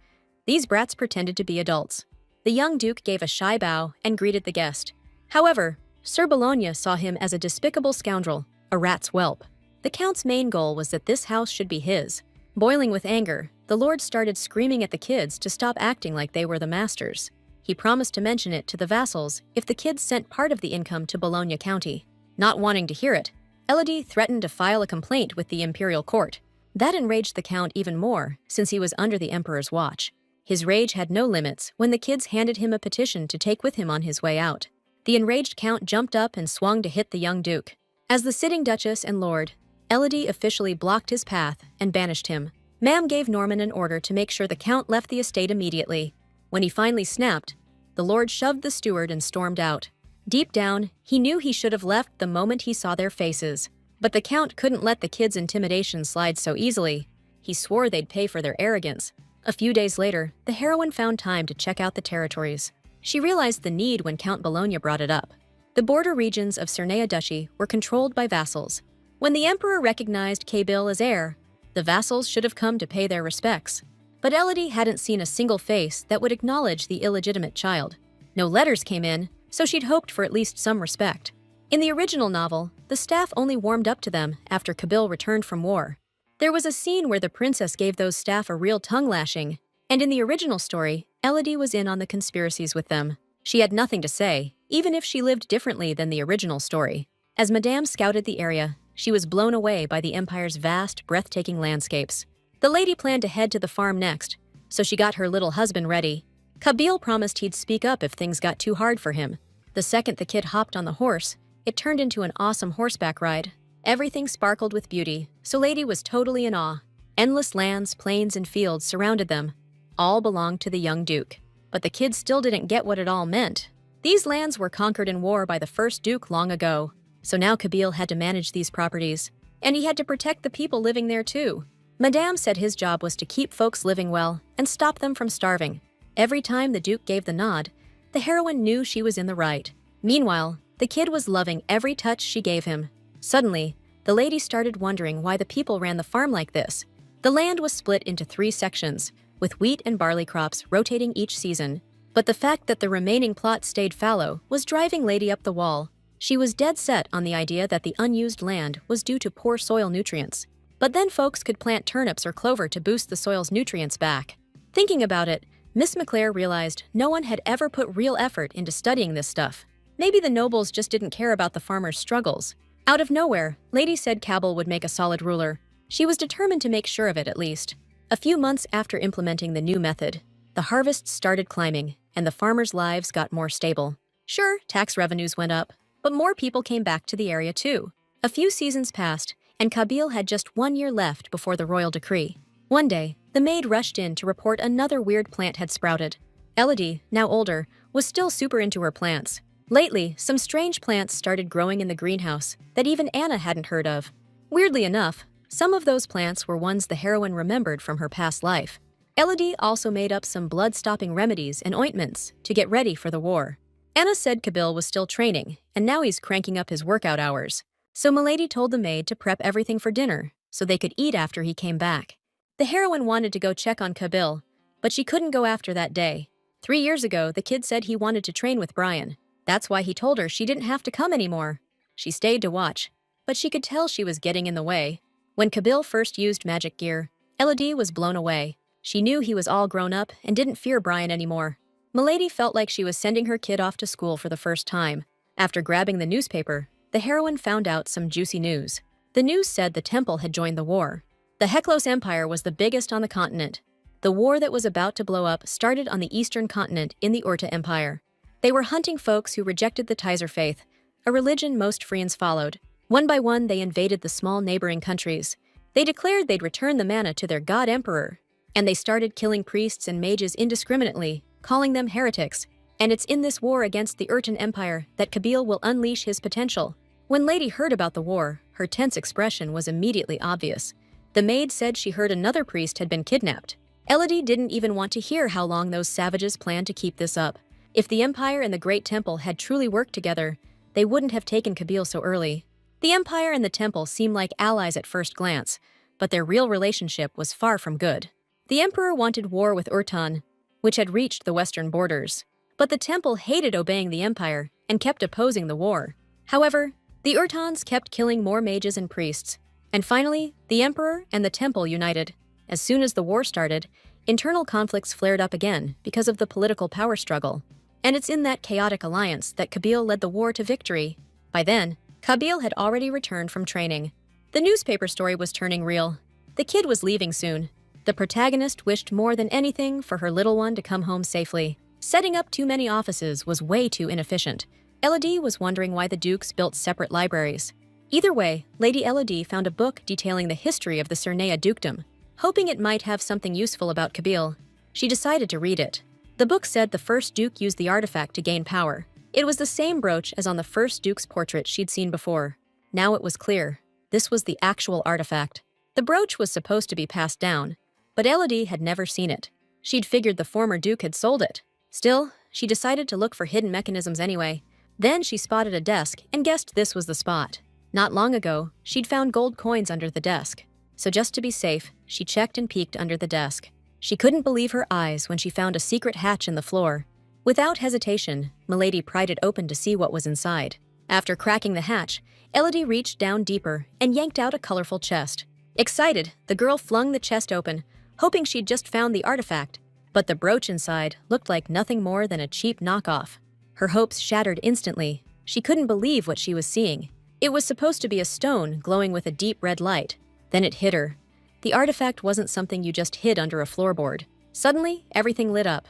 these brats pretended to be adults. The young duke gave a shy bow and greeted the guest. However, Sir Bologna saw him as a despicable scoundrel, a rat's whelp. The count's main goal was that this house should be his. Boiling with anger, the Lord started screaming at the kids to stop acting like they were the masters. He promised to mention it to the vassals if the kids sent part of the income to Bologna County. Not wanting to hear it, Elodie threatened to file a complaint with the imperial court. That enraged the count even more, since he was under the emperor's watch. His rage had no limits when the kids handed him a petition to take with him on his way out. The enraged count jumped up and swung to hit the young duke. As the sitting duchess and lord, Elodie officially blocked his path and banished him. Ma'am gave Norman an order to make sure the count left the estate immediately. When he finally snapped, the lord shoved the steward and stormed out. Deep down, he knew he should have left the moment he saw their faces. But the count couldn't let the kids' intimidation slide so easily. He swore they'd pay for their arrogance. A few days later, the heroine found time to check out the territories. She realized the need when Count Bologna brought it up. The border regions of Cernea Duchy were controlled by vassals. When the emperor recognized Kabil as heir, the vassals should have come to pay their respects. But Elodie hadn't seen a single face that would acknowledge the illegitimate child. No letters came in, so she'd hoped for at least some respect. In the original novel, the staff only warmed up to them after Kabil returned from war. There was a scene where the princess gave those staff a real tongue lashing, and in the original story, Elodie was in on the conspiracies with them. She had nothing to say, even if she lived differently than the original story. As Madame scouted the area, she was blown away by the Empire's vast, breathtaking landscapes. The lady planned to head to the farm next, so she got her little husband ready. Kabil promised he'd speak up if things got too hard for him. The second the kid hopped on the horse, it turned into an awesome horseback ride. Everything sparkled with beauty, so Lady was totally in awe. Endless lands, plains, and fields surrounded them. All belonged to the young duke. But the kids still didn't get what it all meant. These lands were conquered in war by the first duke long ago, so now Kabil had to manage these properties. And he had to protect the people living there too. Madame said his job was to keep folks living well and stop them from starving. Every time the duke gave the nod, the heroine knew she was in the right. Meanwhile, the kid was loving every touch she gave him. Suddenly, the lady started wondering why the people ran the farm like this. The land was split into 3 sections, with wheat and barley crops rotating each season. But the fact that the remaining plot stayed fallow was driving Lady up the wall. She was dead set on the idea that the unused land was due to poor soil nutrients. But then folks could plant turnips or clover to boost the soil's nutrients back. Thinking about it, Miss McClare realized no one had ever put real effort into studying this stuff. Maybe the nobles just didn't care about the farmers' struggles. Out of nowhere, Lady said Kabil would make a solid ruler. She was determined to make sure of it at least. A few months after implementing the new method, the harvests started climbing, and the farmers' lives got more stable. Sure, tax revenues went up, but more people came back to the area too. A few seasons passed, and Kabil had just 1 year left before the royal decree. One day, the maid rushed in to report another weird plant had sprouted. Elodie, now older, was still super into her plants. Lately, some strange plants started growing in the greenhouse that even Anna hadn't heard of. Weirdly enough, some of those plants were ones the heroine remembered from her past life. Elodie also made up some blood-stopping remedies and ointments to get ready for the war. Anna said Kabil was still training, and now he's cranking up his workout hours. So Milady told the maid to prep everything for dinner so they could eat after he came back. The heroine wanted to go check on Kabil, but she couldn't go after that day. 3 years ago, the kid said he wanted to train with Brian. That's why he told her she didn't have to come anymore. She stayed to watch, but she could tell she was getting in the way. When Kabil first used magic gear, Elodie was blown away. She knew he was all grown up and didn't fear Brian anymore. Milady felt like she was sending her kid off to school for the first time. After grabbing the newspaper, the heroine found out some juicy news. The news said the temple had joined the war. The Heklos Empire was the biggest on the continent. The war that was about to blow up started on the eastern continent in the Urta Empire. They were hunting folks who rejected the Tizer faith, a religion most Friends followed. One by one, they invaded the small neighboring countries. They declared they'd return the mana to their god emperor, and they started killing priests and mages indiscriminately, calling them heretics. And it's in this war against the Urtan Empire that Kabil will unleash his potential. When Lady heard about the war, her tense expression was immediately obvious. The maid said she heard another priest had been kidnapped. Elodie didn't even want to hear how long those savages planned to keep this up. If the Empire and the Great Temple had truly worked together, they wouldn't have taken Kabil so early. The Empire and the Temple seemed like allies at first glance, but their real relationship was far from good. The Emperor wanted war with Urtan, which had reached the western borders. But the Temple hated obeying the Empire and kept opposing the war. However, the Urtans kept killing more mages and priests. And finally, the Emperor and the Temple united. As soon as the war started, internal conflicts flared up again because of the political power struggle. And it's in that chaotic alliance that Kabil led the war to victory. By then, Kabil had already returned from training. The newspaper story was turning real. The kid was leaving soon. The protagonist wished more than anything for her little one to come home safely. Setting up too many offices was way too inefficient. Elodie was wondering why the dukes built separate libraries. Either way, Lady Elodie found a book detailing the history of the Cernea dukedom. Hoping it might have something useful about Kabil, she decided to read it. The book said the first duke used the artifact to gain power. It was the same brooch as on the first duke's portrait she'd seen before. Now it was clear. This was the actual artifact. The brooch was supposed to be passed down, but Elodie had never seen it. She'd figured the former duke had sold it. Still, she decided to look for hidden mechanisms anyway. Then she spotted a desk and guessed this was the spot. Not long ago, she'd found gold coins under the desk. So just to be safe, she checked and peeked under the desk. She couldn't believe her eyes when she found a secret hatch in the floor. Without hesitation, Milady pried it open to see what was inside. After cracking the hatch, Elodie reached down deeper and yanked out a colorful chest. Excited, the girl flung the chest open, hoping she'd just found the artifact. But the brooch inside looked like nothing more than a cheap knockoff. Her hopes shattered instantly. She couldn't believe what she was seeing. It was supposed to be a stone glowing with a deep red light. Then it hit her. The artifact wasn't something you just hid under a floorboard. Suddenly, everything lit up.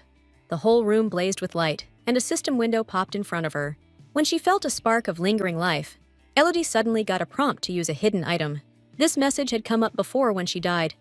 The whole room blazed with light, and a system window popped in front of her. When she felt a spark of lingering life, Elodie suddenly got a prompt to use a hidden item. This message had come up before when she died,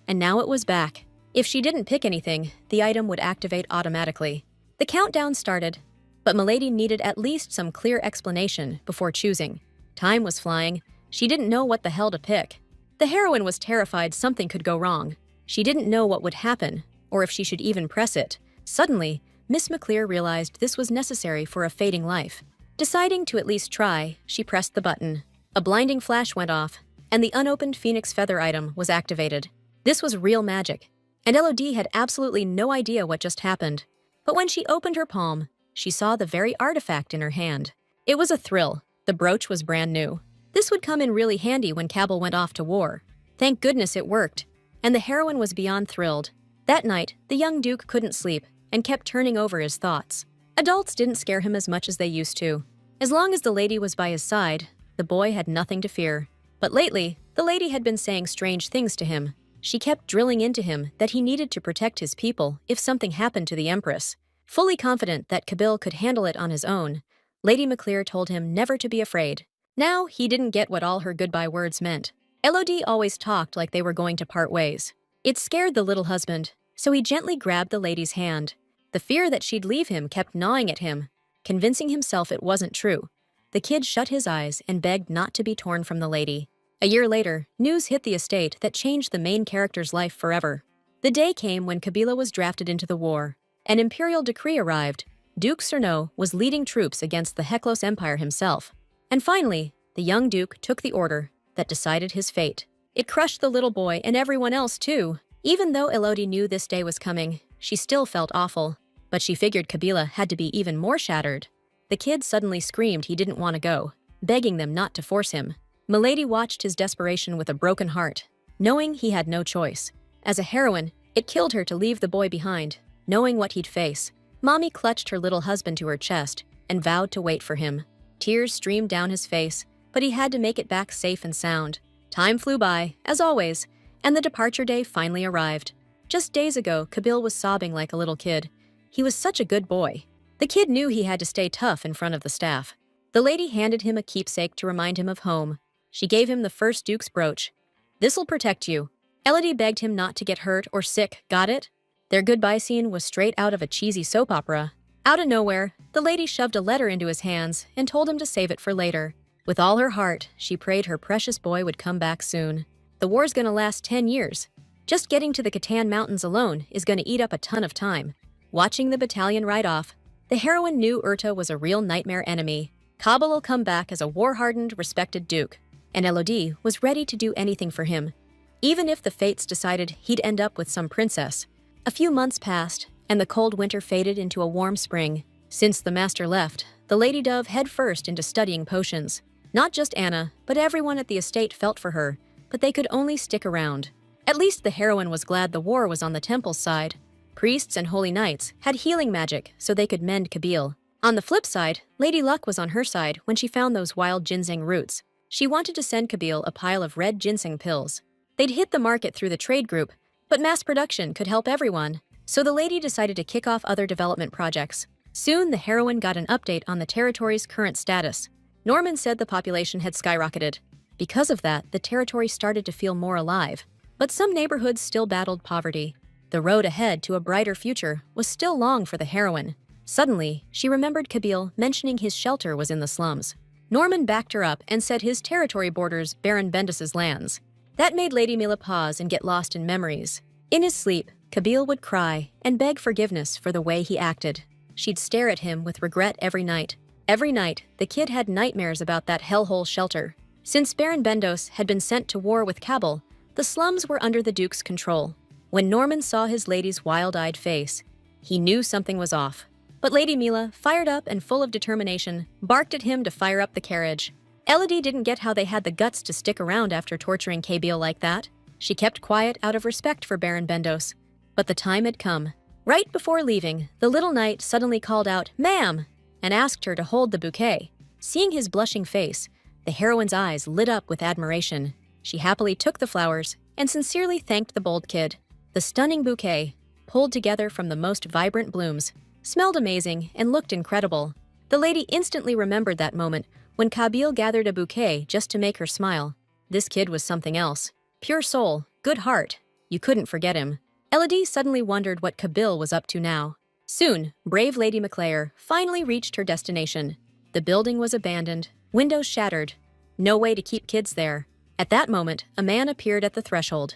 and now it was back. If she didn't pick anything, the item would activate automatically. The countdown started, but Milady needed at least some clear explanation before choosing. Time was flying. She didn't know what the hell to pick. The heroine was terrified something could go wrong. She didn't know what would happen, or if she should even press it. Suddenly, Miss McClear realized this was necessary for a fading life. Deciding to at least try, she pressed the button. A blinding flash went off, and the unopened Phoenix Feather item was activated. This was real magic, and Elodie had absolutely no idea what just happened. But when she opened her palm, she saw the very artifact in her hand. It was a thrill. The brooch was brand new. This would come in really handy when Kabil went off to war. Thank goodness it worked, and the heroine was beyond thrilled. That night, the young duke couldn't sleep and kept turning over his thoughts. Adults didn't scare him as much as they used to. As long as the lady was by his side, the boy had nothing to fear. But lately, the lady had been saying strange things to him. She kept drilling into him that he needed to protect his people if something happened to the Empress. Fully confident that Kabil could handle it on his own, Lady McClear told him never to be afraid. Now he didn't get what all her goodbye words meant. Elodie always talked like they were going to part ways. It scared the little husband, so he gently grabbed the lady's hand. The fear that she'd leave him kept gnawing at him, convincing himself it wasn't true. The kid shut his eyes and begged not to be torn from the lady. A year later, news hit the estate that changed the main character's life forever. The day came when Kabila was drafted into the war. An imperial decree arrived. Duke Cerno was leading troops against the Heklos Empire himself. And finally, the young duke took the order that decided his fate. It crushed the little boy and everyone else too. Even though Elodie knew this day was coming, she still felt awful. But she figured Kabila had to be even more shattered. The kid suddenly screamed he didn't want to go, begging them not to force him. Milady watched his desperation with a broken heart, knowing he had no choice. As a heroine, it killed her to leave the boy behind, knowing what he'd face. Mommy clutched her little husband to her chest and vowed to wait for him. Tears streamed down his face, but he had to make it back safe and sound. Time flew by, as always, and the departure day finally arrived. Just days ago, Kabil was sobbing like a little kid. He was such a good boy. The kid knew he had to stay tough in front of the staff. The lady handed him a keepsake to remind him of home. She gave him the first Duke's brooch. "This'll protect you." Elodie begged him not to get hurt or sick, got it? Their goodbye scene was straight out of a cheesy soap opera. Out of nowhere, the lady shoved a letter into his hands and told him to save it for later. With all her heart, she prayed her precious boy would come back soon. The war's gonna last 10 years. Just getting to the Catan Mountains alone is gonna eat up a ton of time. Watching the battalion ride off, the heroine knew Urta was a real nightmare enemy. Kabil'll come back as a war-hardened, respected duke, and Elodie was ready to do anything for him, even if the fates decided he'd end up with some princess. A few months passed, and the cold winter faded into a warm spring. Since the master left, the Lady Dove head first into studying potions. Not just Anna, but everyone at the estate felt for her, but they could only stick around. At least the heroine was glad the war was on the temple's side. Priests and holy knights had healing magic so they could mend Kabil. On the flip side, Lady Luck was on her side when she found those wild ginseng roots. She wanted to send Kabil a pile of red ginseng pills. They'd hit the market through the trade group, but mass production could help everyone, so the lady decided to kick off other development projects. Soon, the heroine got an update on the territory's current status. Norman said the population had skyrocketed. Because of that, the territory started to feel more alive. But some neighborhoods still battled poverty. The road ahead to a brighter future was still long for the heroine. Suddenly, she remembered Kabil mentioning his shelter was in the slums. Norman backed her up and said his territory borders Baron Bendis's lands. That made Lady Mila pause and get lost in memories. In his sleep, Kabil would cry and beg forgiveness for the way he acted. She'd stare at him with regret every night. Every night, the kid had nightmares about that hellhole shelter. Since Baron Bendos had been sent to war with Kabul, the slums were under the Duke's control. When Norman saw his lady's wild-eyed face, he knew something was off. But Lady Mila, fired up and full of determination, barked at him to fire up the carriage. Elodie didn't get how they had the guts to stick around after torturing Kabil like that. She kept quiet out of respect for Baron Bendos. But the time had come. Right before leaving, the little knight suddenly called out, "Ma'am!" and asked her to hold the bouquet. Seeing his blushing face, the heroine's eyes lit up with admiration. She happily took the flowers and sincerely thanked the bold kid. The stunning bouquet, pulled together from the most vibrant blooms, smelled amazing and looked incredible. The lady instantly remembered that moment when Kabil gathered a bouquet just to make her smile. This kid was something else. Pure soul, good heart. You couldn't forget him. Elodie suddenly wondered what Kabil was up to now. Soon, brave Lady McClare finally reached her destination. The building was abandoned, windows shattered. No way to keep kids there. At that moment, a man appeared at the threshold.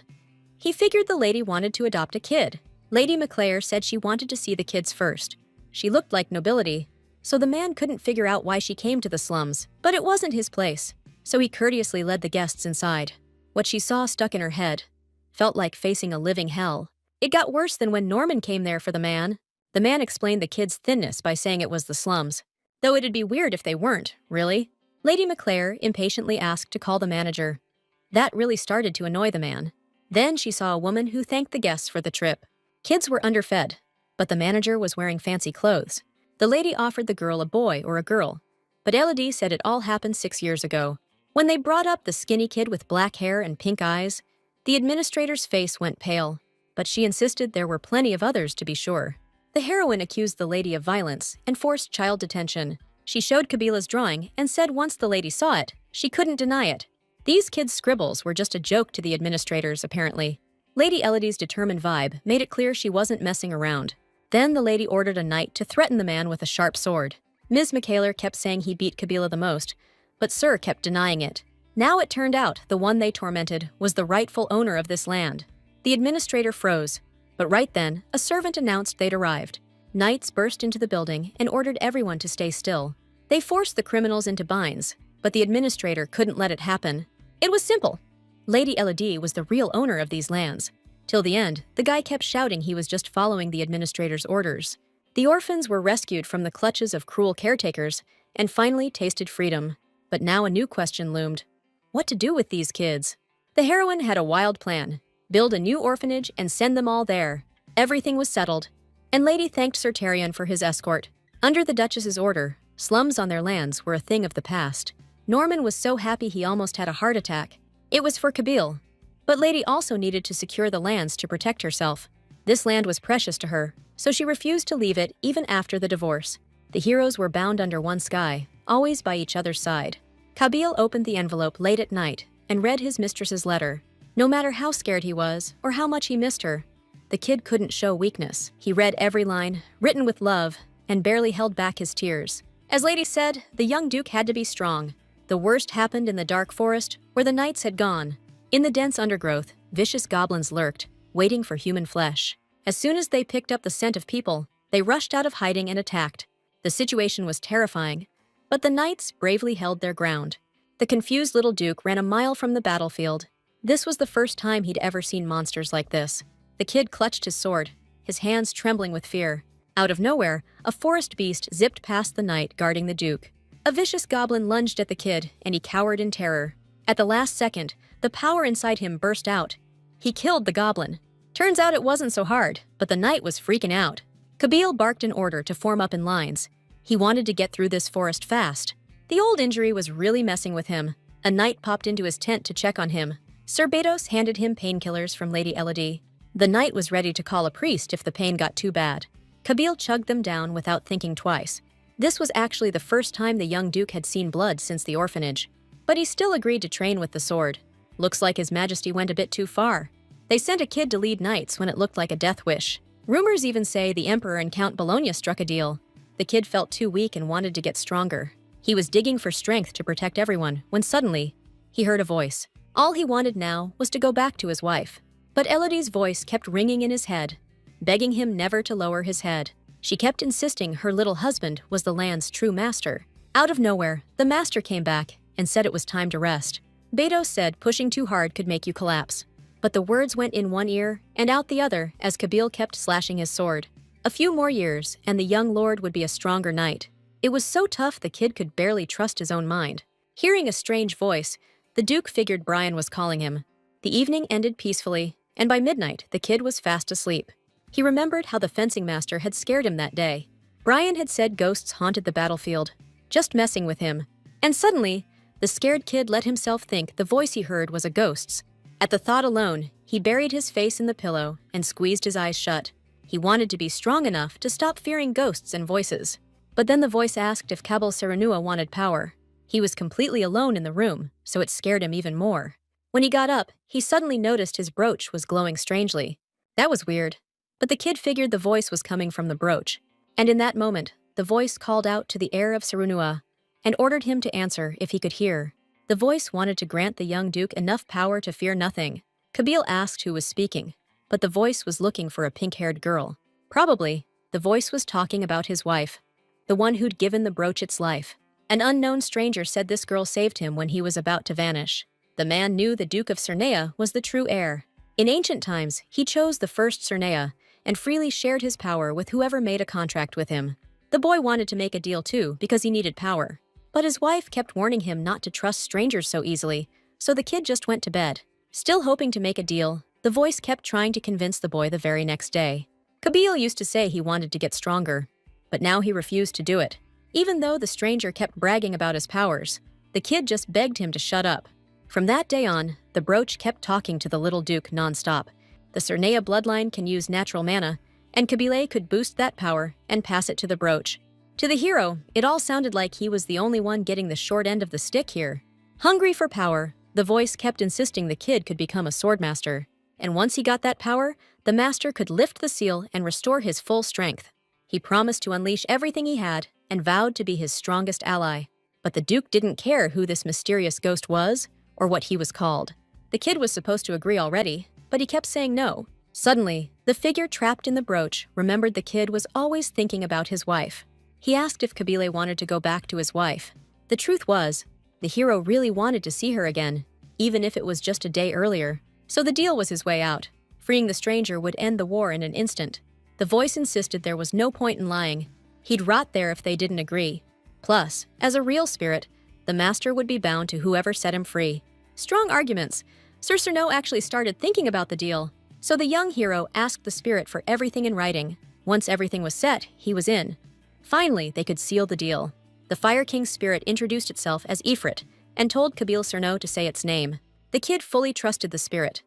He figured the lady wanted to adopt a kid. Lady McClare said she wanted to see the kids first. She looked like nobility, so the man couldn't figure out why she came to the slums. But it wasn't his place, so he courteously led the guests inside. What she saw stuck in her head. Felt like facing a living hell. It got worse than when Norman came there for the man. The man explained the kids' thinness by saying it was the slums. Though it'd be weird if they weren't, really. Lady McClare impatiently asked to call the manager. That really started to annoy the man. Then she saw a woman who thanked the guests for the trip. Kids were underfed, but the manager was wearing fancy clothes. The lady offered the girl a boy or a girl, but Elodie said it all happened 6 years ago. When they brought up the skinny kid with black hair and pink eyes, the administrator's face went pale, but she insisted there were plenty of others to be sure. The heroine accused the lady of violence and forced child detention. She showed Kabila's drawing and said once the lady saw it, she couldn't deny it. These kids' scribbles were just a joke to the administrators, apparently. Lady Elodie's determined vibe made it clear she wasn't messing around. Then the lady ordered a knight to threaten the man with a sharp sword. Ms. McKayler kept saying he beat Kabila the most, but Sir kept denying it. Now it turned out the one they tormented was the rightful owner of this land. The administrator froze, but right then, a servant announced they'd arrived. Knights burst into the building and ordered everyone to stay still. They forced the criminals into binds, but the administrator couldn't let it happen. It was simple. Lady Elodie was the real owner of these lands. Till the end, the guy kept shouting he was just following the administrator's orders. The orphans were rescued from the clutches of cruel caretakers and finally tasted freedom. But now a new question loomed. What to do with these kids? The heroine had a wild plan. Build a new orphanage and send them all there. Everything was settled, and Lady thanked Sir Terion for his escort. Under the Duchess's order, slums on their lands were a thing of the past. Norman was so happy he almost had a heart attack. It was for Kabyle. But Lady also needed to secure the lands to protect herself. This land was precious to her, so she refused to leave it even after the divorce. The heroes were bound under one sky, always by each other's side. Kabyle opened the envelope late at night and read his mistress's letter. No matter how scared he was or how much he missed her, the kid couldn't show weakness. He read every line, written with love, and barely held back his tears. As Lady said, the young duke had to be strong. The worst happened in the dark forest, where the knights had gone. In the dense undergrowth, vicious goblins lurked, waiting for human flesh. As soon as they picked up the scent of people, they rushed out of hiding and attacked. The situation was terrifying, but the knights bravely held their ground. The confused little duke ran a mile from the battlefield. This was the first time he'd ever seen monsters like this. The kid clutched his sword, his hands trembling with fear. Out of nowhere, a forest beast zipped past the knight guarding the duke. A vicious goblin lunged at the kid, and he cowered in terror. At the last second, the power inside him burst out. He killed the goblin. Turns out it wasn't so hard, but the knight was freaking out. Kabyle barked an order to form up in lines. He wanted to get through this forest fast. The old injury was really messing with him. A knight popped into his tent to check on him. Sir Bedos handed him painkillers from Lady Elodie. The knight was ready to call a priest if the pain got too bad. Kabyle chugged them down without thinking twice. This was actually the first time the young duke had seen blood since the orphanage. But he still agreed to train with the sword. Looks like His Majesty went a bit too far. They sent a kid to lead knights when it looked like a death wish. Rumors even say the Emperor and Count Bologna struck a deal. The kid felt too weak and wanted to get stronger. He was digging for strength to protect everyone when suddenly, he heard a voice. All he wanted now was to go back to his wife. But Elodie's voice kept ringing in his head, begging him never to lower his head. She kept insisting her little husband was the land's true master. Out of nowhere, the master came back and said it was time to rest. Bedos said pushing too hard could make you collapse. But the words went in one ear and out the other as Kabyle kept slashing his sword. A few more years, and the young lord would be a stronger knight. It was so tough the kid could barely trust his own mind. Hearing a strange voice, the duke figured Brian was calling him. The evening ended peacefully, and by midnight, the kid was fast asleep. He remembered how the fencing master had scared him that day. Brian had said ghosts haunted the battlefield, just messing with him. And suddenly, the scared kid let himself think the voice he heard was a ghost's. At the thought alone, he buried his face in the pillow and squeezed his eyes shut. He wanted to be strong enough to stop fearing ghosts and voices. But then the voice asked if Kabyle Serenua wanted power. He was completely alone in the room, so it scared him even more. When he got up, he suddenly noticed his brooch was glowing strangely. That was weird. But the kid figured the voice was coming from the brooch. And in that moment, the voice called out to the heir of Serenua and ordered him to answer if he could hear. The voice wanted to grant the young duke enough power to fear nothing. Kabyle asked who was speaking, but the voice was looking for a pink-haired girl. Probably, the voice was talking about his wife, the one who'd given the brooch its life. An unknown stranger said this girl saved him when he was about to vanish. The man knew the Duke of Cernea was the true heir. In ancient times, he chose the first Cernea and freely shared his power with whoever made a contract with him. The boy wanted to make a deal too because he needed power. But his wife kept warning him not to trust strangers so easily, so the kid just went to bed. Still hoping to make a deal, the voice kept trying to convince the boy the very next day. Kabyle used to say he wanted to get stronger, but now he refused to do it. Even though the stranger kept bragging about his powers, the kid just begged him to shut up. From that day on, the brooch kept talking to the little duke non-stop. The Cernea bloodline can use natural mana, and Kabyle could boost that power and pass it to the brooch. To the hero, it all sounded like he was the only one getting the short end of the stick here. Hungry for power, The voice kept insisting the kid could become a swordmaster, and once he got that power, the master could lift the seal and restore his full strength. He promised to unleash everything he had and vowed to be his strongest ally. But the Duke didn't care who this mysterious ghost was or what he was called. The kid was supposed to agree already, but he kept saying no. Suddenly, the figure trapped in the brooch remembered the kid was always thinking about his wife. He asked if Kabile wanted to go back to his wife. The truth was, the hero really wanted to see her again, even if it was just a day earlier. So the deal was his way out. Freeing the stranger would end the war in an instant. The voice insisted there was no point in lying. He'd rot there if they didn't agree. Plus, as a real spirit, the master would be bound to whoever set him free. Strong arguments. Sir Cerno actually started thinking about the deal. So the young hero asked the spirit for everything in writing. Once everything was set, he was in. Finally, they could seal the deal. The Fire King's spirit introduced itself as Ifrit and told Kabile Cerno to say its name. The kid fully trusted the spirit.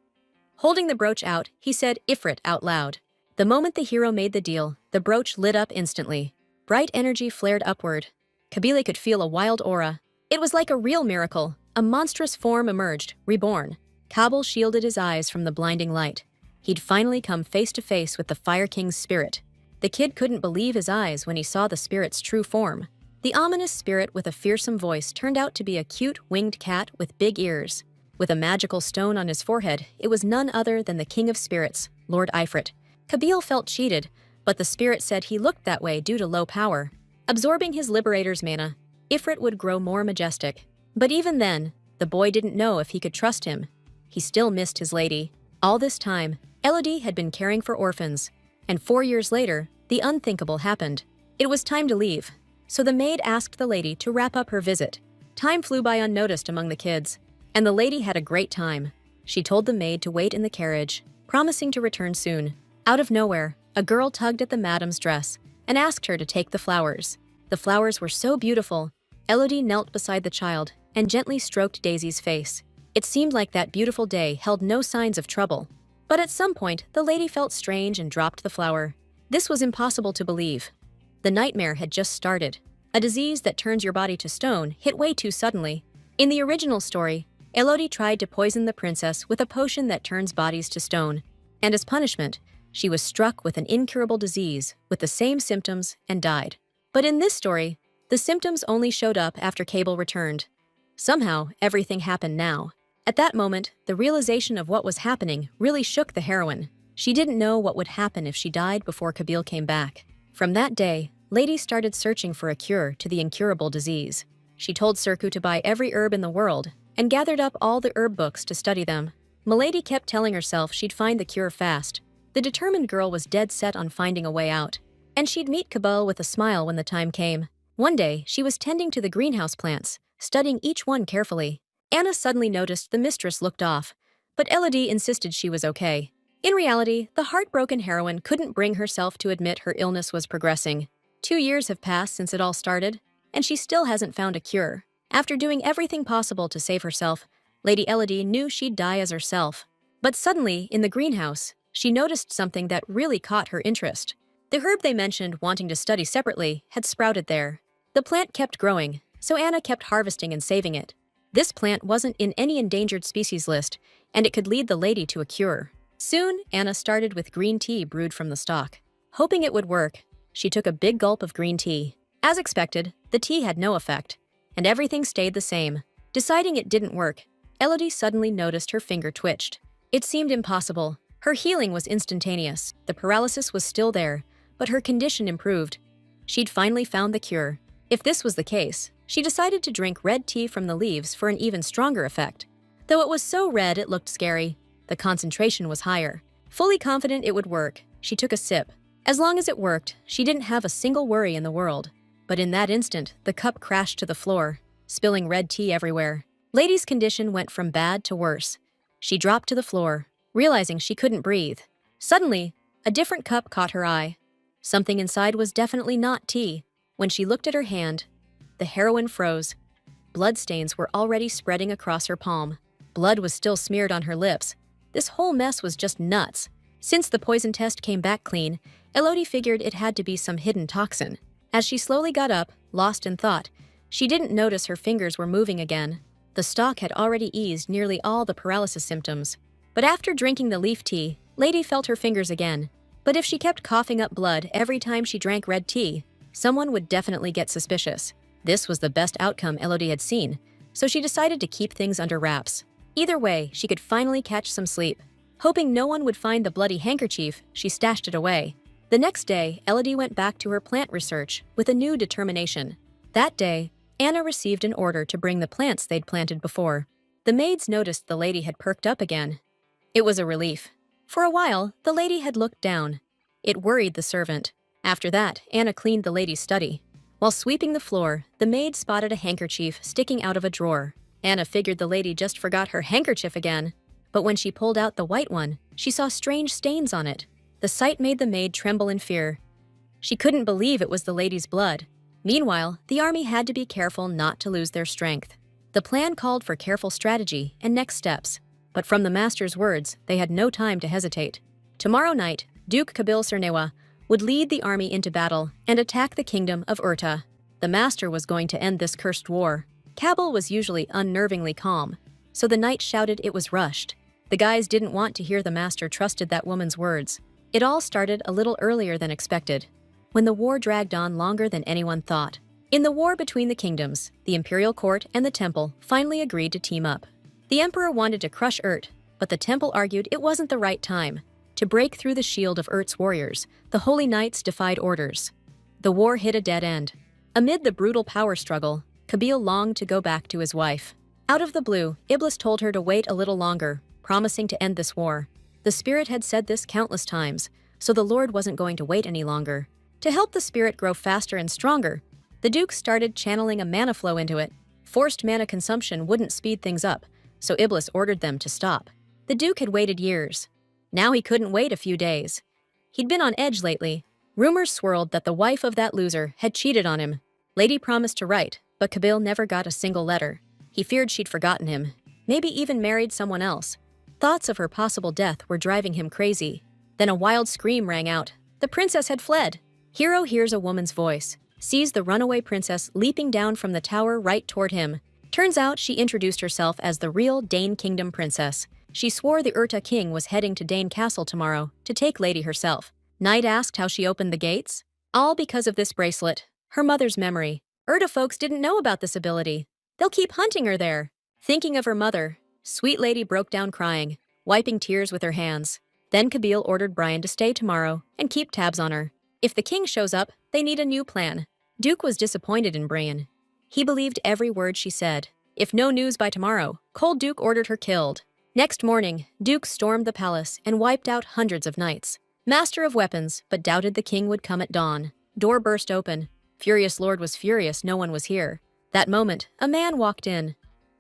Holding the brooch out, he said Ifrit out loud. The moment the hero made the deal, the brooch lit up instantly. Bright energy flared upward. Kabile could feel a wild aura. It was like a real miracle. A monstrous form emerged, reborn. Kabul shielded his eyes from the blinding light. He'd finally come face to face with the Fire King's spirit. The kid couldn't believe his eyes when he saw the spirit's true form. The ominous spirit with a fearsome voice turned out to be a cute, winged cat with big ears. With a magical stone on his forehead, it was none other than the King of Spirits, Lord Ifrit. Kabile felt cheated, but the spirit said he looked that way due to low power. Absorbing his liberator's mana, Ifrit would grow more majestic. But even then, the boy didn't know if he could trust him. He still missed his lady. All this time, Elodie had been caring for orphans, and 4 years later, the unthinkable happened. It was time to leave, so the maid asked the lady to wrap up her visit. Time flew by unnoticed among the kids, and the lady had a great time. She told the maid to wait in the carriage, promising to return soon. Out of nowhere, a girl tugged at the madam's dress and asked her to take the flowers. The flowers were so beautiful. Elodie knelt beside the child and gently stroked Daisy's face. It seemed like that beautiful day held no signs of trouble. But at some point, the lady felt strange and dropped the flower. This was impossible to believe. The nightmare had just started. A disease that turns your body to stone hit way too suddenly. In the original story, Elodie tried to poison the princess with a potion that turns bodies to stone. And as punishment, she was struck with an incurable disease with the same symptoms and died. But in this story, the symptoms only showed up after Cable returned. Somehow, everything happened now. At that moment, the realization of what was happening really shook the heroine. She didn't know what would happen if she died before Kabile came back. From that day, Lady started searching for a cure to the incurable disease. She told Surku to buy every herb in the world and gathered up all the herb books to study them. Milady kept telling herself she'd find the cure fast. The determined girl was dead set on finding a way out, and she'd meet Kabul with a smile when the time came. One day, she was tending to the greenhouse plants, studying each one carefully. Anna suddenly noticed the mistress looked off, but Elodie insisted she was okay. In reality, the heartbroken heroine couldn't bring herself to admit her illness was progressing. 2 years have passed since it all started, and she still hasn't found a cure. After doing everything possible to save herself, Lady Elodie knew she'd die as herself. But suddenly, in the greenhouse, she noticed something that really caught her interest. The herb they mentioned wanting to study separately had sprouted there. The plant kept growing, so Anna kept harvesting and saving it. This plant wasn't in any endangered species list, and it could lead the lady to a cure. Soon, Anna started with green tea brewed from the stalk. Hoping it would work, she took a big gulp of green tea. As expected, the tea had no effect, and everything stayed the same. Deciding it didn't work, Elodie suddenly noticed her finger twitched. It seemed impossible. Her healing was instantaneous. The paralysis was still there, but her condition improved. She'd finally found the cure. If this was the case, she decided to drink red tea from the leaves for an even stronger effect. Though it was so red it looked scary, the concentration was higher. Fully confident it would work, she took a sip. As long as it worked, she didn't have a single worry in the world. But in that instant, the cup crashed to the floor, spilling red tea everywhere. Lady's condition went from bad to worse. She dropped to the floor, realizing she couldn't breathe. Suddenly, a different cup caught her eye. Something inside was definitely not tea. When she looked at her hand, the heroine froze. Bloodstains were already spreading across her palm. Blood was still smeared on her lips. This whole mess was just nuts. Since the poison test came back clean, Elodie figured it had to be some hidden toxin. As she slowly got up, lost in thought, she didn't notice her fingers were moving again. The stock had already eased nearly all the paralysis symptoms. But after drinking the leaf tea, Lady felt her fingers again. But if she kept coughing up blood every time she drank red tea, someone would definitely get suspicious. This was the best outcome Elodie had seen, so she decided to keep things under wraps. Either way, she could finally catch some sleep. Hoping no one would find the bloody handkerchief, she stashed it away. The next day, Elodie went back to her plant research with a new determination. That day, Anna received an order to bring the plants they'd planted before. The maids noticed the lady had perked up again. It was a relief. For a while, the lady had looked down. It worried the servant. After that, Anna cleaned the lady's study. While sweeping the floor, the maid spotted a handkerchief sticking out of a drawer. Anna figured the lady just forgot her handkerchief again. But when she pulled out the white one, she saw strange stains on it. The sight made the maid tremble in fear. She couldn't believe it was the lady's blood. Meanwhile, the army had to be careful not to lose their strength. The plan called for careful strategy and next steps. But from the master's words, they had no time to hesitate. Tomorrow night, Duke Kabil Cernewa would lead the army into battle and attack the kingdom of Urta. The master was going to end this cursed war. Kabil was usually unnervingly calm, so the knight shouted it was rushed. The guys didn't want to hear the master trusted that woman's words. It all started a little earlier than expected, when the war dragged on longer than anyone thought. In the war between the kingdoms, the imperial court and the temple finally agreed to team up. The emperor wanted to crush Urt, but the temple argued it wasn't the right time. To break through the shield of Urt's warriors, the holy knights defied orders. The war hit a dead end. Amid the brutal power struggle, Kabil longed to go back to his wife. Out of the blue, Iblis told her to wait a little longer, promising to end this war. The spirit had said this countless times, so the Lord wasn't going to wait any longer. To help the spirit grow faster and stronger, the Duke started channeling a mana flow into it. Forced mana consumption wouldn't speed things up, so Iblis ordered them to stop. The Duke had waited years. Now he couldn't wait a few days. He'd been on edge lately. Rumors swirled that the wife of that loser had cheated on him. Lady promised to write, but Kabil never got a single letter. He feared she'd forgotten him, maybe even married someone else. Thoughts of her possible death were driving him crazy. Then a wild scream rang out. The princess had fled. Hero hears a woman's voice, sees the runaway princess leaping down from the tower right toward him. Turns out she introduced herself as the real Dane Kingdom princess. She swore the Urta king was heading to Dane Castle tomorrow to take Lady herself. Knight asked how she opened the gates. All because of this bracelet, her mother's memory. Urta folks didn't know about this ability. They'll keep hunting her there. Thinking of her mother, Sweet Lady broke down crying, wiping tears with her hands. Then Kabil ordered Brian to stay tomorrow and keep tabs on her. If the king shows up, they need a new plan. Duke was disappointed in Brian. He believed every word she said. If no news by tomorrow, Cold Duke ordered her killed. Next morning, Duke stormed the palace and wiped out hundreds of knights. Master of weapons, but doubted the king would come at dawn. Door burst open. Furious Lord was furious no one was here. That moment, a man walked in.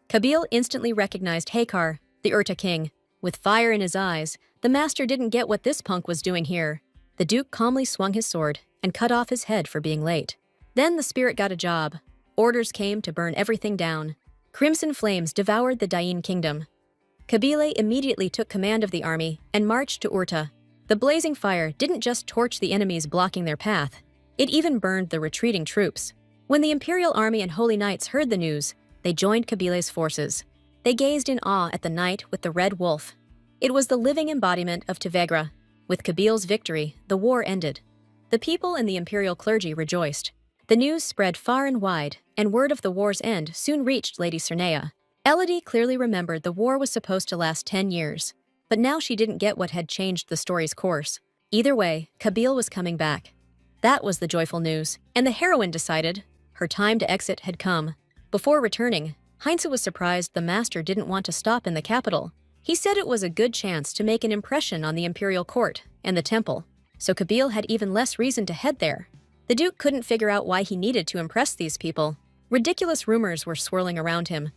Kabil instantly recognized Haykar, the Urta king. With fire in his eyes, the master didn't get what this punk was doing here. The Duke calmly swung his sword and cut off his head for being late. Then the spirit got a job. Orders came to burn everything down. Crimson flames devoured the Dain kingdom. Kabile immediately took command of the army and marched to Urta. The blazing fire didn't just torch the enemies blocking their path, it even burned the retreating troops. When the Imperial Army and Holy Knights heard the news, they joined Kabile's forces. They gazed in awe at the knight with the red wolf. It was the living embodiment of Tevegra. With Kabil's victory, the war ended. The people and the imperial clergy rejoiced. The news spread far and wide, and word of the war's end soon reached Lady Cernea. Elodie clearly remembered the war was supposed to last 10 years, but now she didn't get what had changed the story's course. Either way, Kabil was coming back. That was the joyful news, and the heroine decided her time to exit had come. Before returning, Heinze was surprised the master didn't want to stop in the capital. He said it was a good chance to make an impression on the imperial court and the temple, so Kabil had even less reason to head there. The Duke couldn't figure out why he needed to impress these people. Ridiculous rumors were swirling around him.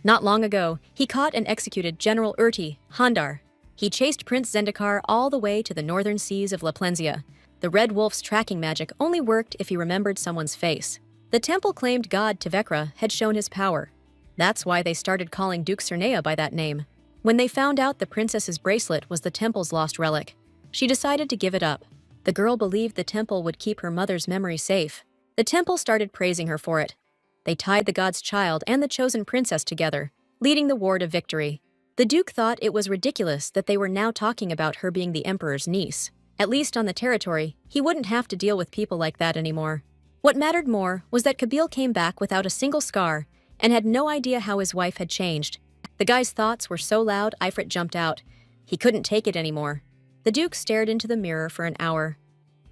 Not long ago, he caught and executed General Urti, Handar. He chased Prince Zendikar all the way to the northern seas of Laplenzia. The Red Wolf's tracking magic only worked if he remembered someone's face. The temple claimed god Tevekra had shown his power. That's why they started calling Duke Cernea by that name. When they found out the princess's bracelet was the temple's lost relic, she decided to give it up. The girl believed the temple would keep her mother's memory safe. The temple started praising her for it. They tied the god's child and the chosen princess together. leading the war to victory. The Duke thought it was ridiculous that they were now talking about her being the Emperor's niece. At least on the territory, he wouldn't have to deal with people like that anymore. What mattered more was that Kabil came back without a single scar and had no idea how his wife had changed. The guy's thoughts were so loud, Ifrit jumped out. He couldn't take it anymore. The Duke stared into the mirror for an hour.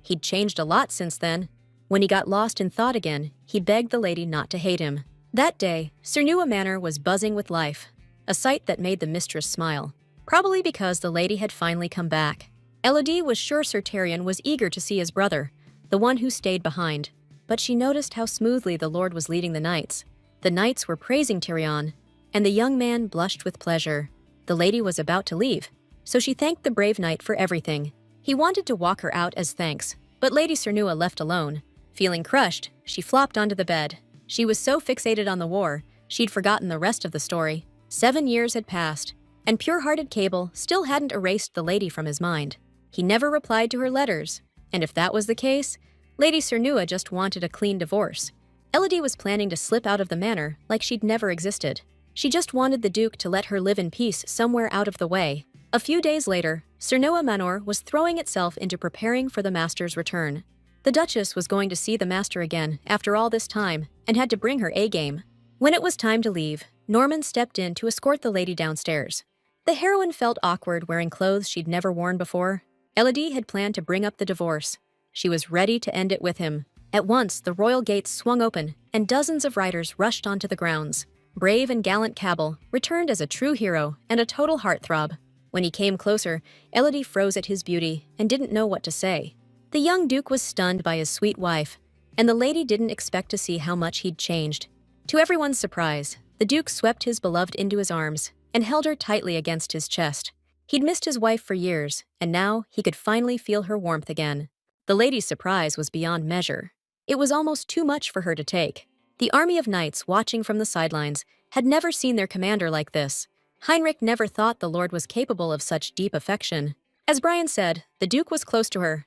He'd changed a lot since then. When he got lost in thought again, he begged the lady not to hate him. That day, Cernua Manor was buzzing with life, a sight that made the mistress smile, probably because the lady had finally come back. Elodie was sure Sir Tyrion was eager to see his brother, the one who stayed behind, but she noticed how smoothly the Lord was leading the knights. The knights were praising Tyrion, and the young man blushed with pleasure. The lady was about to leave, so she thanked the brave knight for everything. He wanted to walk her out as thanks, but Lady Cernua left alone. Feeling crushed, she flopped onto the bed. She was so fixated on the war, she'd forgotten the rest of the story. 7 years had passed, and pure-hearted Cable still hadn't erased the lady from his mind. He never replied to her letters, and if that was the case, Lady Cernua just wanted a clean divorce. Elodie was planning to slip out of the manor like she'd never existed. She just wanted the Duke to let her live in peace somewhere out of the way. A few days later, Cernua Manor was throwing itself into preparing for the Master's return. The Duchess was going to see the Master again after all this time and had to bring her A-game. When it was time to leave, Norman stepped in to escort the lady downstairs. The heroine felt awkward wearing clothes she'd never worn before. Elodie had planned to bring up the divorce. She was ready to end it with him. At once, the royal gates swung open and dozens of riders rushed onto the grounds. Brave and gallant Cabell returned as a true hero and a total heartthrob. When he came closer, Elodie froze at his beauty and didn't know what to say. The young Duke was stunned by his sweet wife, and the lady didn't expect to see how much he'd changed. To everyone's surprise, the Duke swept his beloved into his arms and held her tightly against his chest. He'd missed his wife for years, and now he could finally feel her warmth again. The lady's surprise was beyond measure. It was almost too much for her to take. The army of knights watching from the sidelines had never seen their commander like this. Heinrich never thought the Lord was capable of such deep affection. As Brian said, the Duke was close to her.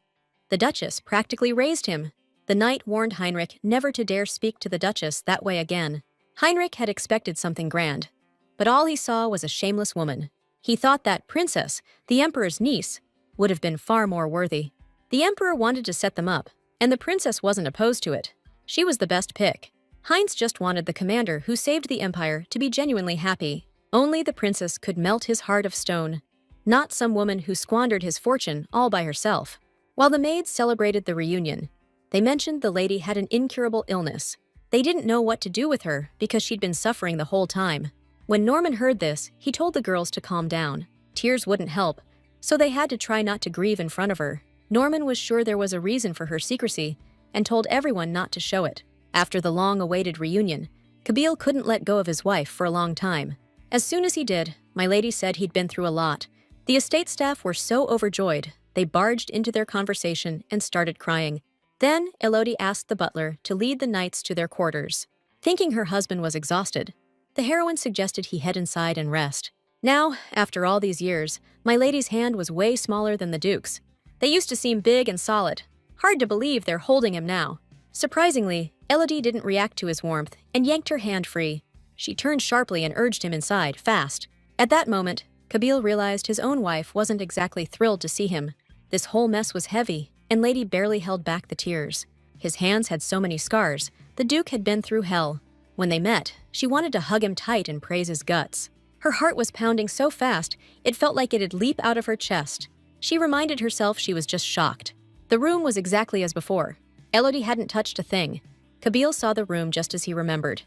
The Duchess practically raised him. The knight warned Heinrich never to dare speak to the Duchess that way again. Heinrich had expected something grand, but all he saw was a shameless woman. He thought that princess, the Emperor's niece, would have been far more worthy. The Emperor wanted to set them up, and the princess wasn't opposed to it. She was the best pick. Heinz just wanted the commander who saved the Empire to be genuinely happy. Only the princess could melt his heart of stone, not some woman who squandered his fortune all by herself. While the maids celebrated the reunion, they mentioned the lady had an incurable illness. They didn't know what to do with her because she'd been suffering the whole time. When Norman heard this, he told the girls to calm down. Tears wouldn't help, so they had to try not to grieve in front of her. Norman was sure there was a reason for her secrecy and told everyone not to show it. After the long-awaited reunion, Kabil couldn't let go of his wife for a long time. As soon as he did, my lady said he'd been through a lot. The estate staff were so overjoyed, they barged into their conversation and started crying. Then, Elodie asked the butler to lead the knights to their quarters. Thinking her husband was exhausted, the heroine suggested he head inside and rest. Now, after all these years, my lady's hand was way smaller than the Duke's. They used to seem big and solid. Hard to believe they're holding him now. Surprisingly, Elodie didn't react to his warmth and yanked her hand free. She turned sharply and urged him inside, fast. At that moment, Kabil realized his own wife wasn't exactly thrilled to see him. This whole mess was heavy, and Lady barely held back the tears. His hands had so many scars. The Duke had been through hell. When they met, she wanted to hug him tight and praise his guts. Her heart was pounding so fast, it felt like it'd leap out of her chest. She reminded herself she was just shocked. The room was exactly as before. Elodie hadn't touched a thing. Kabil saw the room just as he remembered.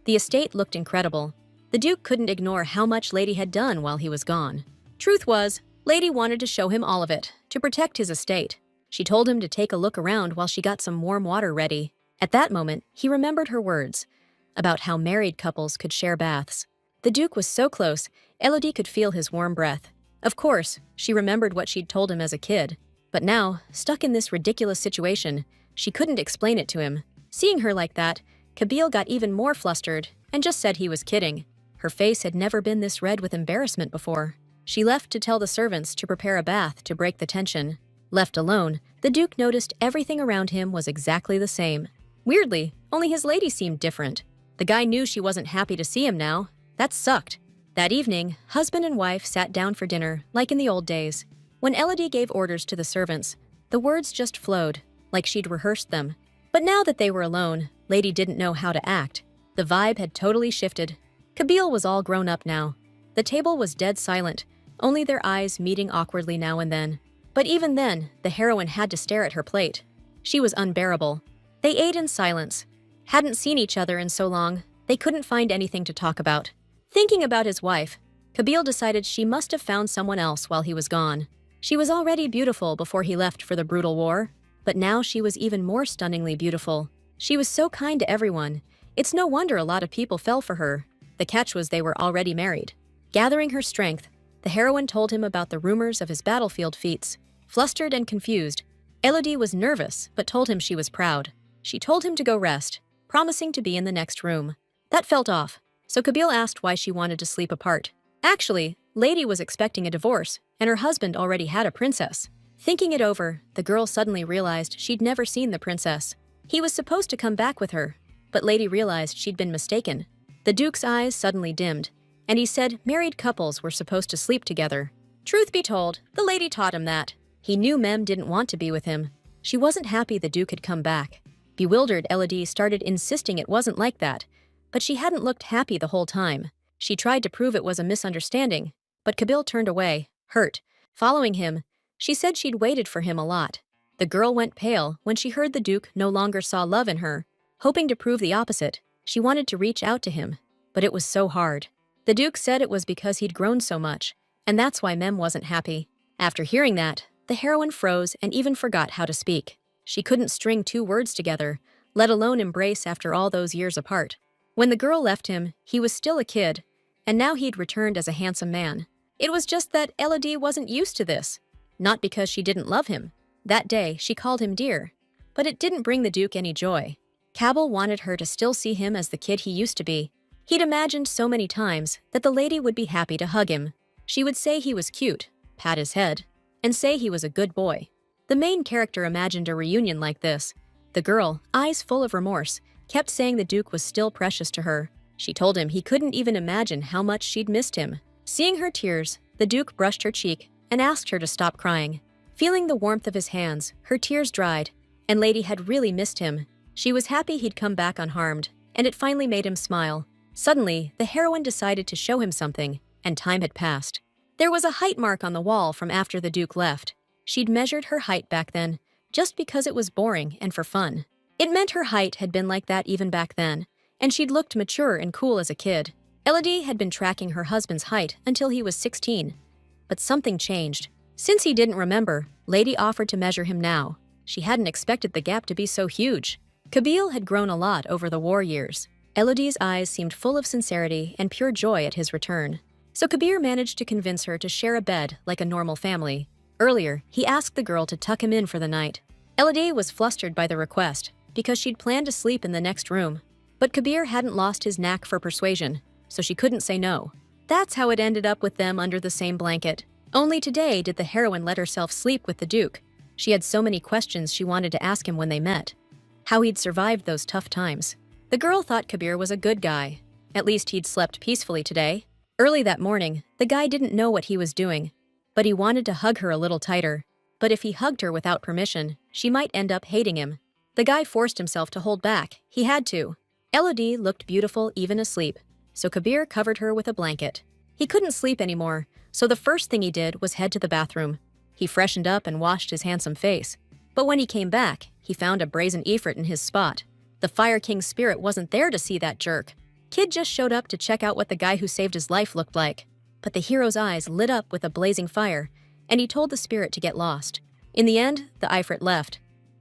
The estate looked incredible. The Duke couldn't ignore how much Lady had done while he was gone. Truth was, Lady wanted to show him all of it, to protect his estate. She told him to take a look around while she got some warm water ready. At that moment, he remembered her words about how married couples could share baths. The Duke was so close, Elodie could feel his warm breath. Of course, she remembered what she'd told him as a kid. But now, stuck in this ridiculous situation, she couldn't explain it to him. Seeing her like that, Kabil got even more flustered and just said he was kidding. Her face had never been this red with embarrassment before. She left to tell the servants to prepare a bath to break the tension. Left alone, the Duke noticed everything around him was exactly the same. Weirdly, only his lady seemed different. The guy knew she wasn't happy to see him now. That sucked. That evening, husband and wife sat down for dinner, like in the old days. When Elodie gave orders to the servants, the words just flowed, like she'd rehearsed them. But now that they were alone, Lady didn't know how to act. The vibe had totally shifted. Kabir was all grown up now. The table was dead silent, only their eyes meeting awkwardly now and then. But even then, the heroine had to stare at her plate. She was unbearable. They ate in silence. Hadn't seen each other in so long, they couldn't find anything to talk about. Thinking about his wife, Kabir decided she must have found someone else while he was gone. She was already beautiful before he left for the brutal war, but now she was even more stunningly beautiful. She was so kind to everyone. It's no wonder a lot of people fell for her. The catch was they were already married. Gathering her strength, the heroine told him about the rumors of his battlefield feats. Flustered and confused, Elodie was nervous but told him she was proud. She told him to go rest, promising to be in the next room. That felt off, so Kabir asked why she wanted to sleep apart. Actually, Lady was expecting a divorce, and her husband already had a princess. Thinking it over, the girl suddenly realized she'd never seen the princess. He was supposed to come back with her, but Lady realized she'd been mistaken. The Duke's eyes suddenly dimmed, and he said married couples were supposed to sleep together. Truth be told, the lady taught him that. He knew Mem didn't want to be with him. She wasn't happy the Duke had come back. Bewildered, Elodie started insisting it wasn't like that, but she hadn't looked happy the whole time. She tried to prove it was a misunderstanding, but Kabir turned away, hurt. Following him, she said she'd waited for him a lot. The girl went pale when she heard the Duke no longer saw love in her. Hoping to prove the opposite, she wanted to reach out to him, but it was so hard. The Duke said it was because he'd grown so much, and that's why Mem wasn't happy. After hearing that, the heroine froze and even forgot how to speak. She couldn't string two words together, let alone embrace after all those years apart. When the girl left him, he was still a kid, and now he'd returned as a handsome man. It was just that Elodie wasn't used to this. Not because she didn't love him. That day, she called him dear. But it didn't bring the Duke any joy. Cabell wanted her to still see him as the kid he used to be. He'd imagined so many times that the lady would be happy to hug him. She would say he was cute, pat his head, and say he was a good boy. The main character imagined a reunion like this. The girl, eyes full of remorse, kept saying the Duke was still precious to her. She told him he couldn't even imagine how much she'd missed him. Seeing her tears, the Duke brushed her cheek and asked her to stop crying. Feeling the warmth of his hands, her tears dried, and Lady had really missed him. She was happy he'd come back unharmed, and it finally made him smile. Suddenly, the heroine decided to show him something, and time had passed. There was a height mark on the wall from after the Duke left. She'd measured her height back then, just because it was boring and for fun. It meant her height had been like that even back then, and she'd looked mature and cool as a kid. Elodie had been tracking her husband's height until he was 16. But something changed. Since he didn't remember, Lady offered to measure him now. She hadn't expected the gap to be so huge. Kabir had grown a lot over the war years. Elodie's eyes seemed full of sincerity and pure joy at his return. So Kabir managed to convince her to share a bed like a normal family. Earlier, he asked the girl to tuck him in for the night. Elodie was flustered by the request because she'd planned to sleep in the next room. But Kabir hadn't lost his knack for persuasion, so she couldn't say no. That's how it ended up with them under the same blanket. Only today did the heroine let herself sleep with the Duke. She had so many questions she wanted to ask him when they met. How he'd survived those tough times. The girl thought Kabir was a good guy. At least he'd slept peacefully today. Early that morning, the guy didn't know what he was doing, but he wanted to hug her a little tighter. But if he hugged her without permission, she might end up hating him. The guy forced himself to hold back. He had to. Elodie looked beautiful even asleep, so Kabir covered her with a blanket. He couldn't sleep anymore, so the first thing he did was head to the bathroom. He freshened up and washed his handsome face. But when he came back, he found a brazen Ifrit in his spot. The Fire King's spirit wasn't there to see that jerk. Kid just showed up to check out what the guy who saved his life looked like. But the hero's eyes lit up with a blazing fire, and he told the spirit to get lost. In the end, the Ifrit left.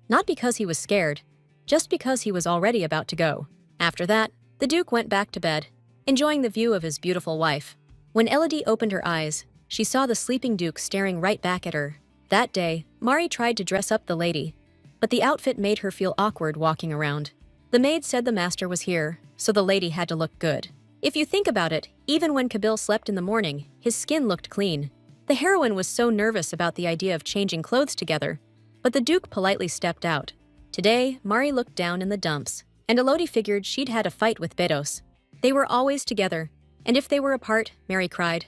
Not because he was scared, just because he was already about to go. After that, the Duke went back to bed, enjoying the view of his beautiful wife. When Elodie opened her eyes, she saw the sleeping Duke staring right back at her. That day, Mari tried to dress up the lady, but the outfit made her feel awkward walking around. The maid said the master was here, so the lady had to look good. If you think about it, even when Kabir slept in the morning, his skin looked clean. The heroine was so nervous about the idea of changing clothes together, but the Duke politely stepped out. Today, Mari looked down in the dumps, and Elodie figured she'd had a fight with Bedos. They were always together, And if they were apart, Mary cried.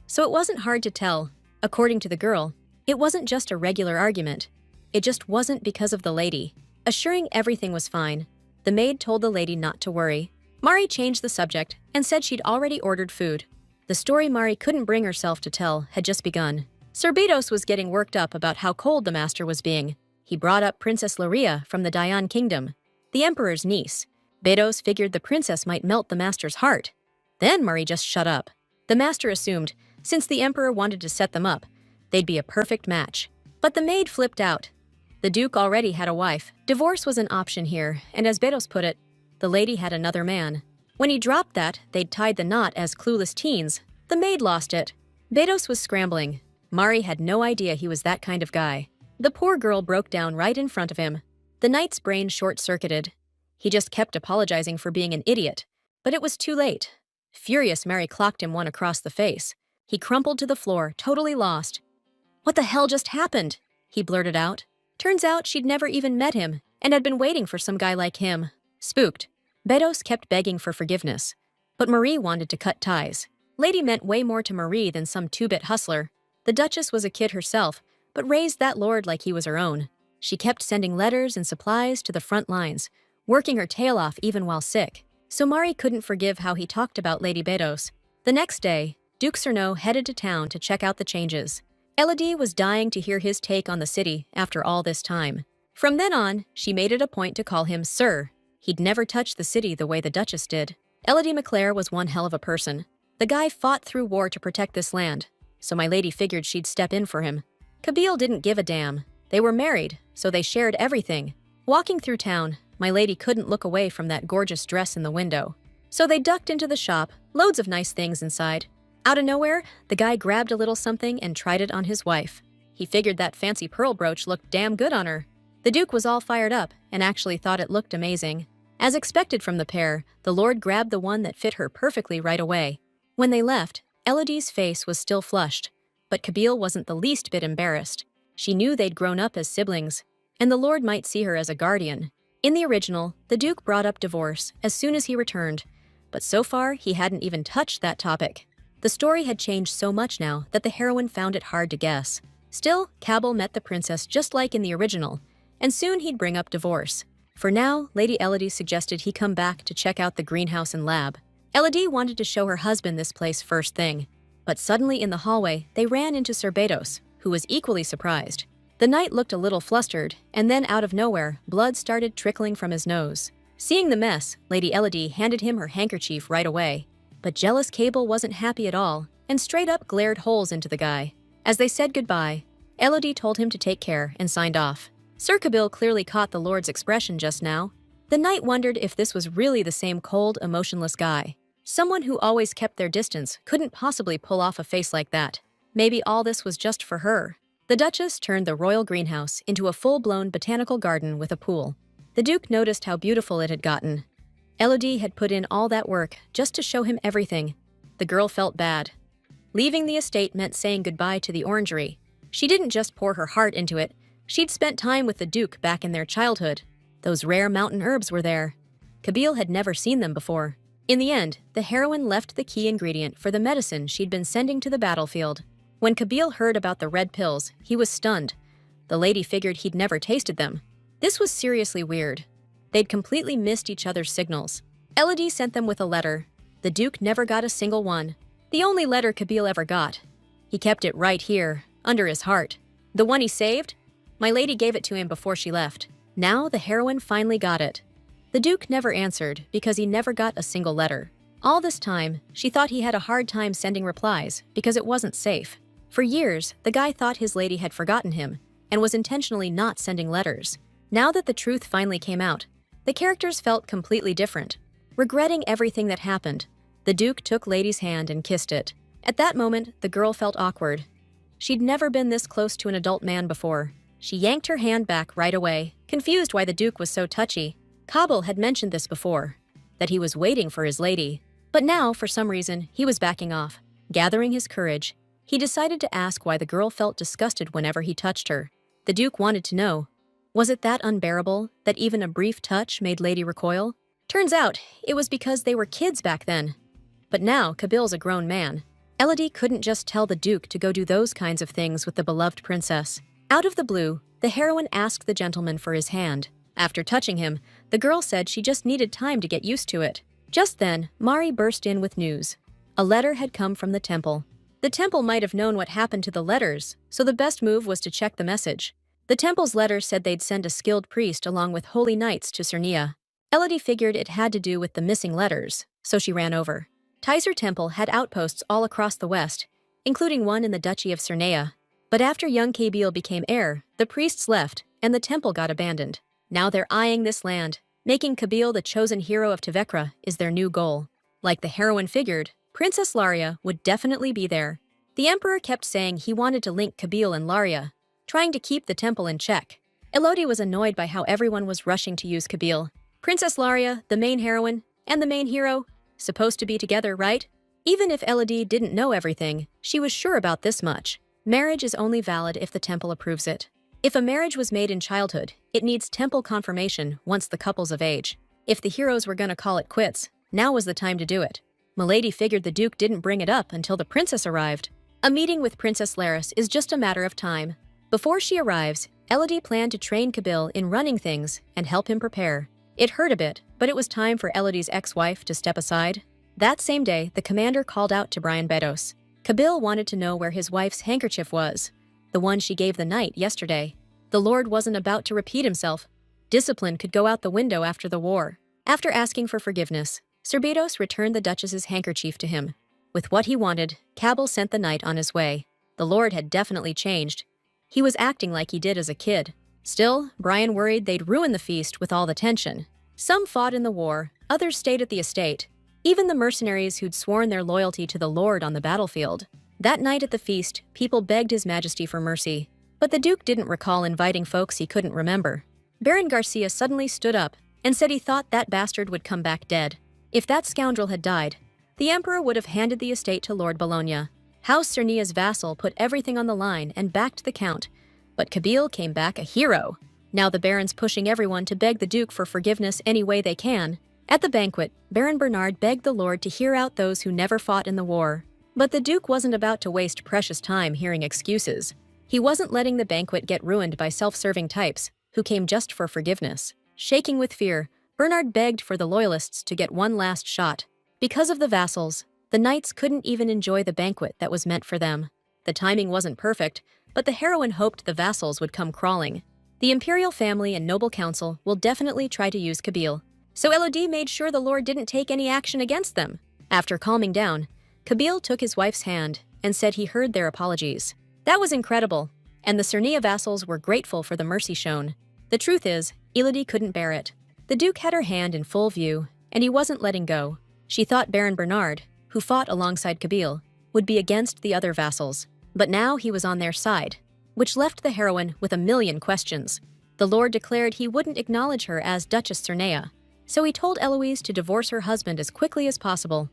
So it wasn't hard to tell. According to the girl, it wasn't just a regular argument. It just wasn't because of the lady. Assuring everything was fine, the maid told the lady not to worry. Mari changed the subject and said she'd already ordered food. The story Mari couldn't bring herself to tell had just begun. Sir Bedos was getting worked up about how cold the master was being. He brought up Princess Luria from the Dayan kingdom, the emperor's niece. Bedos figured the princess might melt the master's heart. Then Mari just shut up. The master assumed, since the emperor wanted to set them up, they'd be a perfect match. But the maid flipped out. The duke already had a wife. Divorce was an option here, and as Bedos put it, the lady had another man. When he dropped that, they'd tied the knot as clueless teens. The maid lost it. Bedos was scrambling. Mari had no idea he was that kind of guy. The poor girl broke down right in front of him. The knight's brain short-circuited. He just kept apologizing for being an idiot. But it was too late. Furious, Mary clocked him one across the face. He crumpled to the floor, totally lost. "What the hell just happened?" he blurted out. Turns out she'd never even met him and had been waiting for some guy like him. Spooked, Bedos kept begging for forgiveness. But Marie wanted to cut ties. Lady meant way more to Marie than some two-bit hustler. The Duchess was a kid herself, but raised that lord like he was her own. She kept sending letters and supplies to the front lines, working her tail off even while sick. So Mari couldn't forgive how he talked about Lady Bedos. The next day, Duke Cerno headed to town to check out the changes. Elodie was dying to hear his take on the city after all this time. From then on, she made it a point to call him Sir. He'd never touched the city the way the Duchess did. Elodie McClare was one hell of a person. The guy fought through war to protect this land, so my lady figured she'd step in for him. Kabeel didn't give a damn. They were married, so they shared everything. Walking through town, my lady couldn't look away from that gorgeous dress in the window. So they ducked into the shop, loads of nice things inside. Out of nowhere, the guy grabbed a little something and tried it on his wife. He figured that fancy pearl brooch looked damn good on her. The Duke was all fired up and actually thought it looked amazing. As expected from the pair, the Lord grabbed the one that fit her perfectly right away. When they left, Elodie's face was still flushed, but Kabeel wasn't the least bit embarrassed. She knew they'd grown up as siblings, and the Lord might see her as a guardian. In the original, the Duke brought up divorce as soon as he returned, but so far he hadn't even touched that topic. The story had changed so much now that the heroine found it hard to guess. Still, Cabell met the princess just like in the original, and soon he'd bring up divorce. For now, Lady Elodie suggested he come back to check out the greenhouse and lab. Elodie wanted to show her husband this place first thing, but suddenly in the hallway, they ran into Sir Bedos, who was equally surprised. The knight looked a little flustered, and then out of nowhere, blood started trickling from his nose. Seeing the mess, Lady Elodie handed him her handkerchief right away. But jealous Cabell wasn't happy at all, and straight up glared holes into the guy. As they said goodbye, Elodie told him to take care and signed off. Sir Cabell clearly caught the Lord's expression just now. The knight wondered if this was really the same cold, emotionless guy. Someone who always kept their distance couldn't possibly pull off a face like that. Maybe all this was just for her. The Duchess turned the royal greenhouse into a full-blown botanical garden with a pool. The Duke noticed how beautiful it had gotten. Elodie had put in all that work just to show him everything. The girl felt bad. Leaving the estate meant saying goodbye to the orangery. She didn't just pour her heart into it. She'd spent time with the Duke back in their childhood. Those rare mountain herbs were there. Kabeel had never seen them before. In the end, the heroine left the key ingredient for the medicine she'd been sending to the battlefield. When Kabeel heard about the red pills, he was stunned. The lady figured he'd never tasted them. This was seriously weird. They'd completely missed each other's signals. Elodie sent them with a letter. The Duke never got a single one. The only letter Kabeel ever got. He kept it right here, under his heart. The one he saved? My lady gave it to him before she left. Now the heroine finally got it. The Duke never answered because he never got a single letter. All this time, she thought he had a hard time sending replies because it wasn't safe. For years, the guy thought his lady had forgotten him and was intentionally not sending letters. Now that the truth finally came out, the characters felt completely different. Regretting everything that happened, the Duke took Lady's hand and kissed it. At that moment, the girl felt awkward. She'd never been this close to an adult man before. She yanked her hand back right away, confused why the Duke was so touchy. Kabel had mentioned this before, that he was waiting for his lady. But now, for some reason, he was backing off. Gathering his courage, he decided to ask why the girl felt disgusted whenever he touched her. The Duke wanted to know. Was it that unbearable that even a brief touch made Lady recoil? Turns out, it was because they were kids back then. But now Kabil's a grown man. Elodie couldn't just tell the Duke to go do those kinds of things with the beloved princess. Out of the blue, the heroine asked the gentleman for his hand. After touching him, the girl said she just needed time to get used to it. Just then, Mari burst in with news. A letter had come from the temple. The temple might have known what happened to the letters, so the best move was to check the message. The temple's letter said they'd send a skilled priest along with holy knights to Cernia. Elodie figured it had to do with the missing letters, so she ran over. Tyser Temple had outposts all across the west, including one in the Duchy of Cernea. But after young Kabil became heir, the priests left, and the temple got abandoned. Now they're eyeing this land. Making Kabil the chosen hero of Tevekra is their new goal. Like the heroine figured, Princess Laria would definitely be there. The emperor kept saying he wanted to link Kabil and Laria, trying to keep the temple in check. Elodie was annoyed by how everyone was rushing to use Kabil. Princess Laria, the main heroine, and the main hero, supposed to be together, right? Even if Elodie didn't know everything, she was sure about this much. Marriage is only valid if the temple approves it. If a marriage was made in childhood, it needs temple confirmation once the couple's of age. If the heroes were gonna call it quits, now was the time to do it. Milady figured the Duke didn't bring it up until the princess arrived. A meeting with Princess Laris is just a matter of time. Before she arrives, Elodie planned to train Kabil in running things and help him prepare. It hurt a bit, but it was time for Elodie's ex-wife to step aside. That same day, the commander called out to Brian Bedos. Kabil wanted to know where his wife's handkerchief was, the one she gave the knight yesterday. The Lord wasn't about to repeat himself. Discipline could go out the window after the war. After asking for forgiveness, Sir Bedos returned the Duchess's handkerchief to him. With what he wanted, Kabil sent the knight on his way. The Lord had definitely changed. He was acting like he did as a kid. Still, Brian worried they'd ruin the feast with all the tension. Some fought in the war, others stayed at the estate. Even the mercenaries who'd sworn their loyalty to the Lord on the battlefield. That night at the feast, people begged His Majesty for mercy. But the Duke didn't recall inviting folks he couldn't remember. Baron Garcia suddenly stood up and said he thought that bastard would come back dead. If that scoundrel had died, the Emperor would have handed the estate to Lord Bologna. House Cernia's vassal put everything on the line and backed the Count. But Kabil came back a hero. Now the Baron's pushing everyone to beg the Duke for forgiveness any way they can. At the banquet, Baron Bernard begged the Lord to hear out those who never fought in the war. But the Duke wasn't about to waste precious time hearing excuses. He wasn't letting the banquet get ruined by self-serving types who came just for forgiveness. Shaking with fear, Bernard begged for the loyalists to get one last shot. Because of the vassals, the knights couldn't even enjoy the banquet that was meant for them. The timing wasn't perfect, but the heroine hoped the vassals would come crawling. The imperial family and noble council will definitely try to use Kabil, so Elodie made sure the Lord didn't take any action against them. After calming down, Kabil took his wife's hand and said he heard their apologies. That was incredible, and the Cernia vassals were grateful for the mercy shown. The truth is, Elodie couldn't bear it. The Duke had her hand in full view, and he wasn't letting go. She thought Baron Bernard, who fought alongside Kabil, would be against the other vassals. But now he was on their side, which left the heroine with a million questions. The Lord declared he wouldn't acknowledge her as Duchess Cernea, so he told Eloise to divorce her husband as quickly as possible.